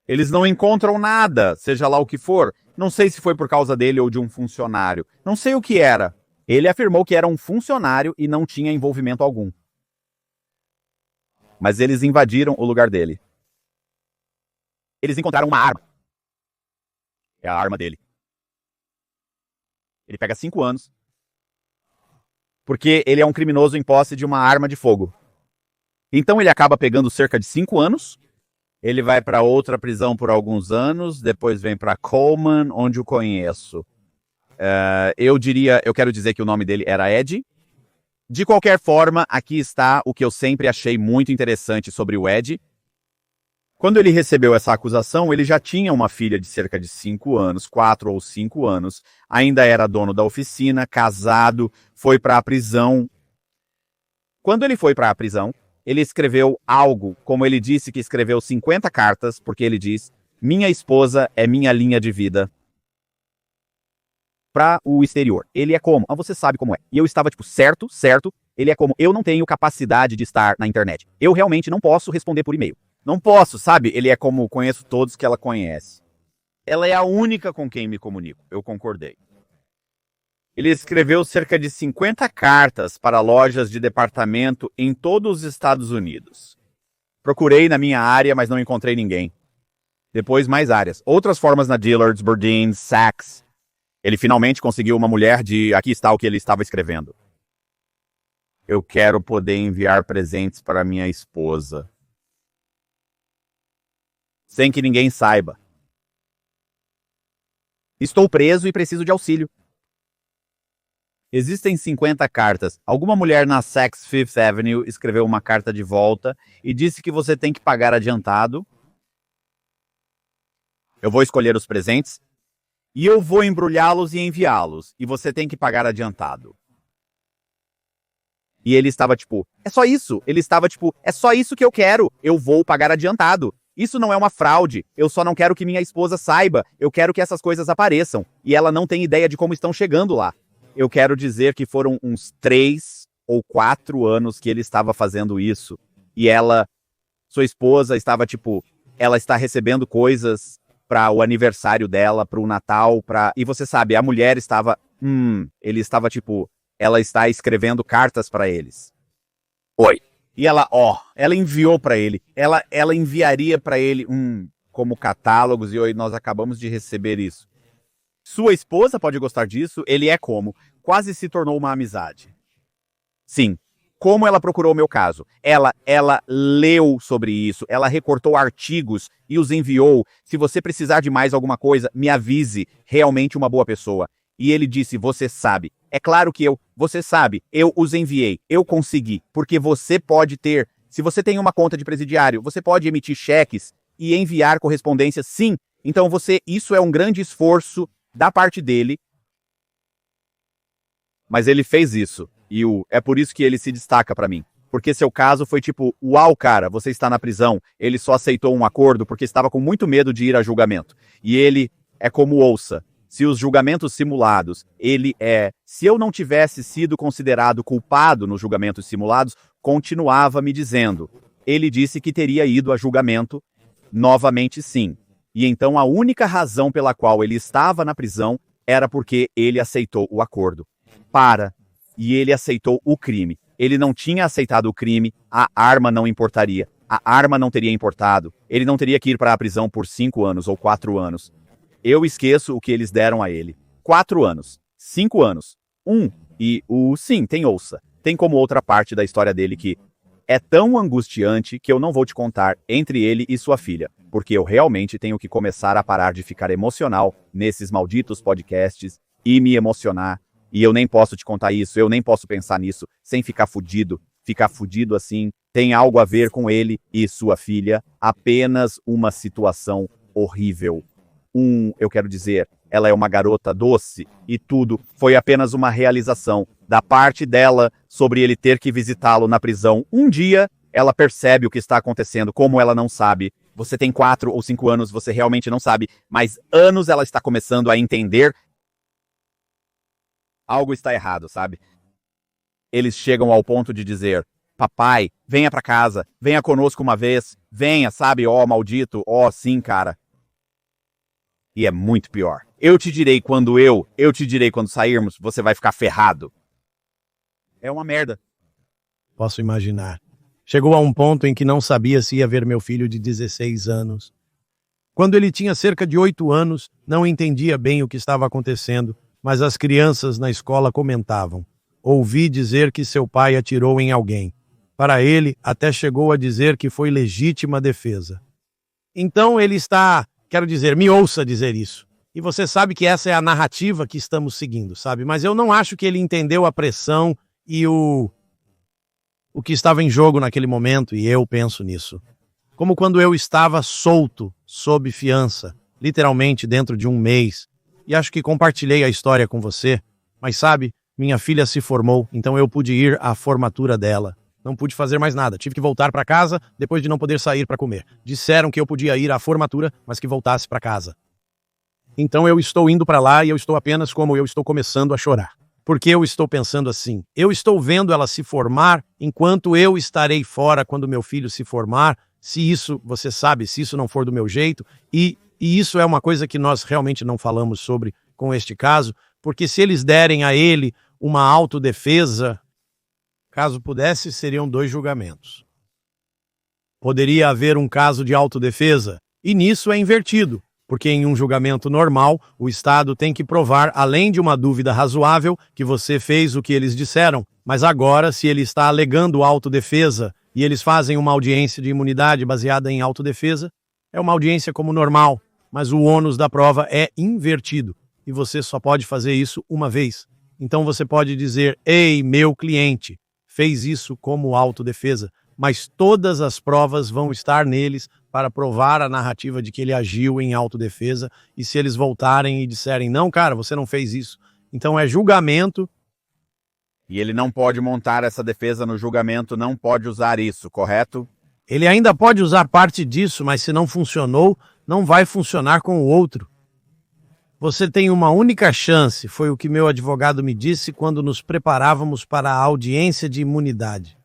Eles não encontram nada, seja lá o que for. Não sei se foi por causa dele ou de um funcionário. Não sei o que era. Ele afirmou que era um funcionário e não tinha envolvimento algum. Mas eles invadiram o lugar dele. Eles encontraram uma arma. É a arma dele. Ele pega 5 anos. Porque ele é um criminoso em posse de uma arma de fogo. Então ele acaba pegando cerca de 5 anos. Ele vai para outra prisão por alguns anos. Depois vem para Coleman, onde o conheço. Eu quero dizer que o nome dele era Ed. De qualquer forma, aqui está o que eu sempre achei muito interessante sobre o Ed. Quando ele recebeu essa acusação, ele já tinha uma filha de cerca de 5 anos, 4 ou 5 anos, ainda era dono da oficina, casado, foi para a prisão. Quando ele foi para a prisão, ele escreveu algo, como ele disse que escreveu 50 cartas, porque ele diz, minha esposa é minha linha de vida, para o exterior. Ele é como? Você sabe como é. E eu estava tipo, certo, ele é como, eu não tenho capacidade de estar na internet. Eu realmente não posso responder por e-mail. Não posso, sabe? Ele é como, conheço todos que ela conhece. Ela é a única com quem me comunico. Eu concordei. Ele escreveu cerca de 50 cartas para lojas de departamento em todos os Estados Unidos. Procurei na minha área, mas não encontrei ninguém. Depois mais áreas. Outras formas na Dillard's, Bourdain, Saks. Ele finalmente conseguiu uma mulher de... Aqui está o que ele estava escrevendo. Eu quero poder enviar presentes para minha esposa. Sem que ninguém saiba. Estou preso e preciso de auxílio. Existem 50 cartas. Alguma mulher na Saks Fifth Avenue escreveu uma carta de volta e disse que você tem que pagar adiantado. Eu vou escolher os presentes e eu vou embrulhá-los e enviá-los. E você tem que pagar adiantado. E ele estava tipo, é só isso. Ele estava tipo, é só isso que eu quero. Eu vou pagar adiantado. Isso não é uma fraude. Eu só não quero que minha esposa saiba. Eu quero que essas coisas apareçam. E ela não tem ideia de como estão chegando lá. Eu quero dizer que foram uns 3 ou 4 anos que ele estava fazendo isso. E ela, sua esposa, estava tipo, ela está recebendo coisas para o aniversário dela, para o Natal, e você sabe, a mulher estava, ele estava tipo, ela está escrevendo cartas para eles. Oi. E ela, ela enviou para ele, ela enviaria para ele, como catálogos, e nós acabamos de receber isso. Sua esposa pode gostar disso, ele é como, quase se tornou uma amizade. Sim, como ela procurou o meu caso. Ela leu sobre isso, ela recortou artigos e os enviou. Se você precisar de mais alguma coisa, me avise, realmente uma boa pessoa. E ele disse, você sabe. É claro que você sabe, eu os enviei, eu consegui, porque você pode ter, se você tem uma conta de presidiário, você pode emitir cheques e enviar correspondência, sim. Então isso é um grande esforço da parte dele, mas ele fez isso, e é por isso que ele se destaca pra mim. Porque seu caso foi tipo, uau cara, você está na prisão, ele só aceitou um acordo porque estava com muito medo de ir a julgamento. E ele é como ouça, se os julgamentos simulados, se eu não tivesse sido considerado culpado nos julgamentos simulados, continuava me dizendo. Ele disse que teria ido a julgamento, novamente sim. E então a única razão pela qual ele estava na prisão era porque ele aceitou o acordo. E ele aceitou o crime. Ele não tinha aceitado o crime, a arma não importaria. A arma não teria importado. Ele não teria que ir para a prisão por 5 anos ou 4 anos. Eu esqueço o que eles deram a ele. 4 anos. 5 anos. Sim, tem ouça. Tem como outra parte da história dele que é tão angustiante que eu não vou te contar entre ele e sua filha, porque eu realmente tenho que começar a parar de ficar emocional nesses malditos podcasts e me emocionar, e eu nem posso te contar isso, eu nem posso pensar nisso sem ficar fudido. Ficar fudido assim tem algo a ver com ele e sua filha, apenas uma situação horrível. Eu quero dizer, ela é uma garota doce e tudo foi apenas uma realização da parte dela sobre ele ter que visitá-lo na prisão. Um dia, ela percebe o que está acontecendo, como ela não sabe. Você tem 4 ou 5 anos, você realmente não sabe, mas anos ela está começando a entender. Algo está errado, sabe? Eles chegam ao ponto de dizer, papai, venha pra casa, venha conosco uma vez, venha, sabe, maldito, sim, cara. E é muito pior. Eu te direi quando sairmos, você vai ficar ferrado. É uma merda. Posso imaginar. Chegou a um ponto em que não sabia se ia ver meu filho de 16 anos. Quando ele tinha cerca de 8 anos, não entendia bem o que estava acontecendo, mas as crianças na escola comentavam. Ouvi dizer que seu pai atirou em alguém. Para ele, até chegou a dizer que foi legítima defesa. Então ele está, me ouça dizer isso. E você sabe que essa é a narrativa que estamos seguindo, sabe? Mas eu não acho que ele entendeu a pressão e o que estava em jogo naquele momento, e eu penso nisso. Como quando eu estava solto, sob fiança, literalmente dentro de um mês, e acho que compartilhei a história com você, mas sabe, minha filha se formou, então eu pude ir à formatura dela. Não pude fazer mais nada, tive que voltar para casa depois de não poder sair para comer. Disseram que eu podia ir à formatura, mas que voltasse para casa. Então eu estou indo para lá e eu estou apenas como eu estou começando a chorar. Porque eu estou pensando assim, eu estou vendo ela se formar enquanto eu estarei fora quando meu filho se formar, se isso, você sabe, se isso não for do meu jeito, e isso é uma coisa que nós realmente não falamos sobre com este caso, porque se eles derem a ele uma autodefesa, caso pudesse, seriam 2 julgamentos. Poderia haver um caso de autodefesa, e nisso é invertido. Porque em um julgamento normal, o Estado tem que provar, além de uma dúvida razoável, que você fez o que eles disseram. Mas agora, se ele está alegando autodefesa e eles fazem uma audiência de imunidade baseada em autodefesa, é uma audiência como normal, mas o ônus da prova é invertido. E você só pode fazer isso uma vez. Então você pode dizer, ei, meu cliente fez isso como autodefesa, mas todas as provas vão estar neles para provar a narrativa de que ele agiu em autodefesa, e se eles voltarem e disserem, não, cara, você não fez isso, então é julgamento. E ele não pode montar essa defesa no julgamento, não pode usar isso, correto? Ele ainda pode usar parte disso, mas se não funcionou, não vai funcionar com o outro. Você tem uma única chance, foi o que meu advogado me disse quando nos preparávamos para a audiência de imunidade.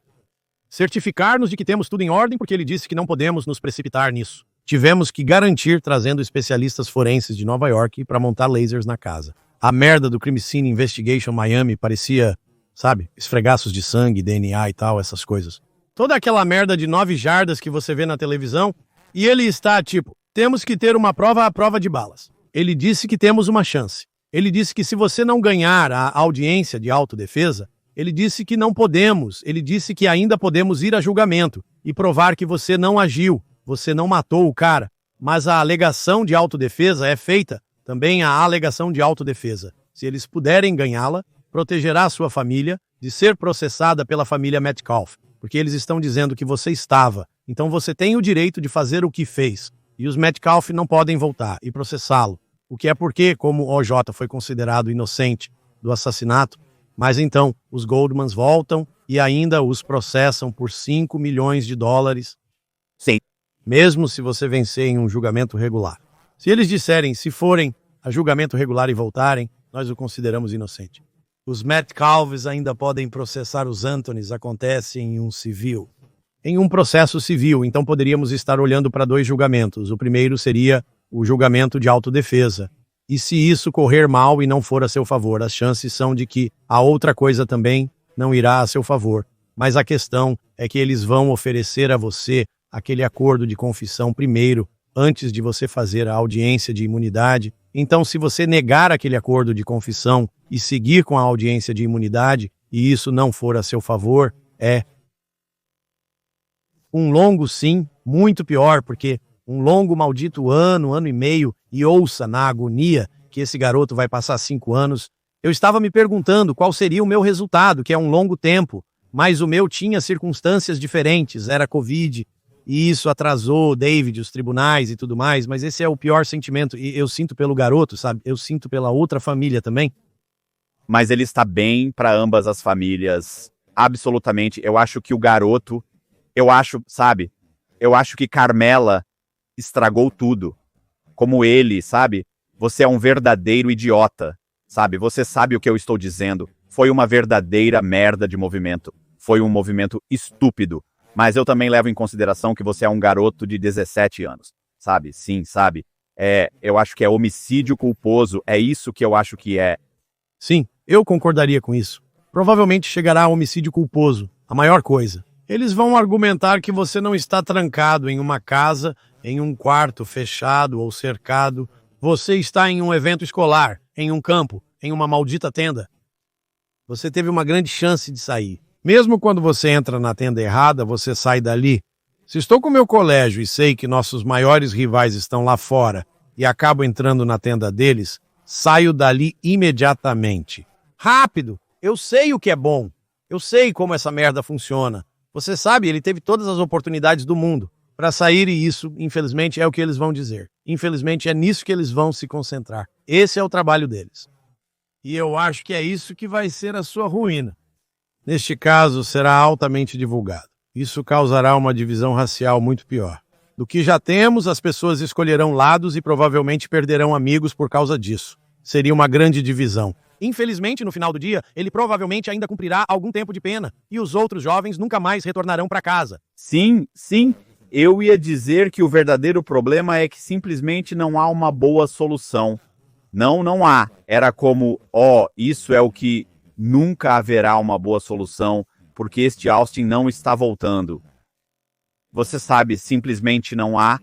Certificar-nos de que temos tudo em ordem, porque ele disse que não podemos nos precipitar nisso. Tivemos que garantir trazendo especialistas forenses de Nova York para montar lasers na casa. A merda do Crime Scene Investigation Miami parecia, sabe, esfregaços de sangue, DNA e tal, essas coisas. Toda aquela merda de 9 jardas que você vê na televisão, e ele está tipo, temos que ter uma prova à prova de balas. Ele disse que temos uma chance. Ele disse que se você não ganhar a audiência de autodefesa, ele disse que não podemos. Ele disse que ainda podemos ir a julgamento e provar que você não agiu, você não matou o cara. Mas a alegação de autodefesa é feita também a alegação de autodefesa. Se eles puderem ganhá-la, protegerá a sua família de ser processada pela família Metcalf, porque eles estão dizendo que você estava. Então você tem o direito de fazer o que fez. E os Metcalf não podem voltar e processá-lo. O que é porque, como o OJ foi considerado inocente do assassinato, mas então os Goldmans voltam e ainda os processam por 5 milhões de dólares. Sim. Mesmo se você vencer em um julgamento regular. Se eles disserem, se forem a julgamento regular e voltarem, nós o consideramos inocente. Os Metcalfs ainda podem processar os Anthonys, acontece em um civil. Em um processo civil, então poderíamos estar olhando para 2 julgamentos. O primeiro seria o julgamento de autodefesa. E se isso correr mal e não for a seu favor, as chances são de que a outra coisa também não irá a seu favor. Mas a questão é que eles vão oferecer a você aquele acordo de confissão primeiro, antes de você fazer a audiência de imunidade. Então, se você negar aquele acordo de confissão e seguir com a audiência de imunidade, e isso não for a seu favor, é um longo sim, muito pior, porque um longo maldito ano e meio, e ouça na agonia que esse garoto vai passar 5 anos, eu estava me perguntando qual seria o meu resultado, que é um longo tempo, mas o meu tinha circunstâncias diferentes, era Covid, e isso atrasou David, os tribunais e tudo mais, mas esse é o pior sentimento, e eu sinto pelo garoto, sabe? Eu sinto pela outra família também. Mas ele está bem para ambas as famílias, absolutamente. Eu acho que o garoto, eu acho que Carmela estragou tudo. Como ele, sabe? Você é um verdadeiro idiota, sabe? Você sabe o que eu estou dizendo. Foi uma verdadeira merda de movimento. Foi um movimento estúpido. Mas eu também levo em consideração que você é um garoto de 17 anos, sabe? Sim, sabe? Eu acho que é homicídio culposo, é isso que eu acho que é. Sim, eu concordaria com isso. Provavelmente chegará a homicídio culposo, a maior coisa. Eles vão argumentar que você não está trancado em uma casa, em um quarto fechado ou cercado. Você está em um evento escolar, em um campo, em uma maldita tenda. Você teve uma grande chance de sair. Mesmo quando você entra na tenda errada, você sai dali. Se estou com o meu colégio e sei que nossos maiores rivais estão lá fora e acabo entrando na tenda deles, saio dali imediatamente. Rápido! Eu sei o que é bom. Eu sei como essa merda funciona. Você sabe, ele teve todas as oportunidades do mundo para sair e isso, infelizmente, é o que eles vão dizer. Infelizmente, é nisso que eles vão se concentrar. Esse é o trabalho deles. E eu acho que é isso que vai ser a sua ruína. Neste caso, será altamente divulgado. Isso causará uma divisão racial muito pior. Do que já temos, as pessoas escolherão lados e provavelmente perderão amigos por causa disso. Seria uma grande divisão. Infelizmente, no final do dia, ele provavelmente ainda cumprirá algum tempo de pena, e os outros jovens nunca mais retornarão para casa. Sim. Eu ia dizer que o verdadeiro problema é que simplesmente não há uma boa solução. Não há. Era como, isso é o que nunca haverá uma boa solução, porque este Austin não está voltando. Você sabe, simplesmente não há,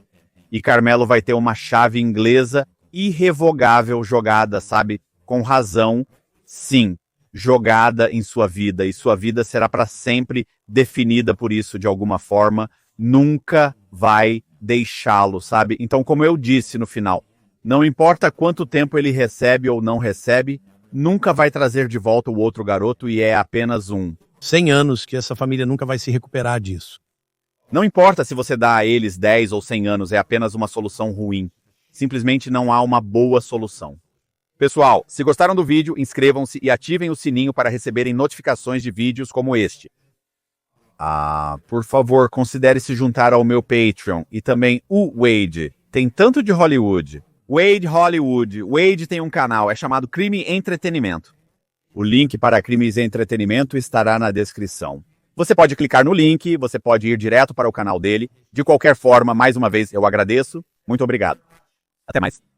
e Carmelo vai ter uma chave inglesa irrevogável jogada, sabe? Com razão, sim, jogada em sua vida, e sua vida será para sempre definida por isso de alguma forma, nunca vai deixá-lo, sabe? Então, como eu disse no final, não importa quanto tempo ele recebe ou não recebe, nunca vai trazer de volta o outro garoto e é apenas 100 anos que essa família nunca vai se recuperar disso. Não importa se você dá a eles 10 ou 100 anos, é apenas uma solução ruim. Simplesmente não há uma boa solução. Pessoal, se gostaram do vídeo, inscrevam-se e ativem o sininho para receberem notificações de vídeos como este. Por favor, considere se juntar ao meu Patreon e também o Wade. Tem tanto de Hollywood. Wade Hollywood. Wade tem um canal, é chamado Crime e Entretenimento. O link para Crimes e Entretenimento estará na descrição. Você pode clicar no link, você pode ir direto para o canal dele. De qualquer forma, mais uma vez, eu agradeço. Muito obrigado. Até mais.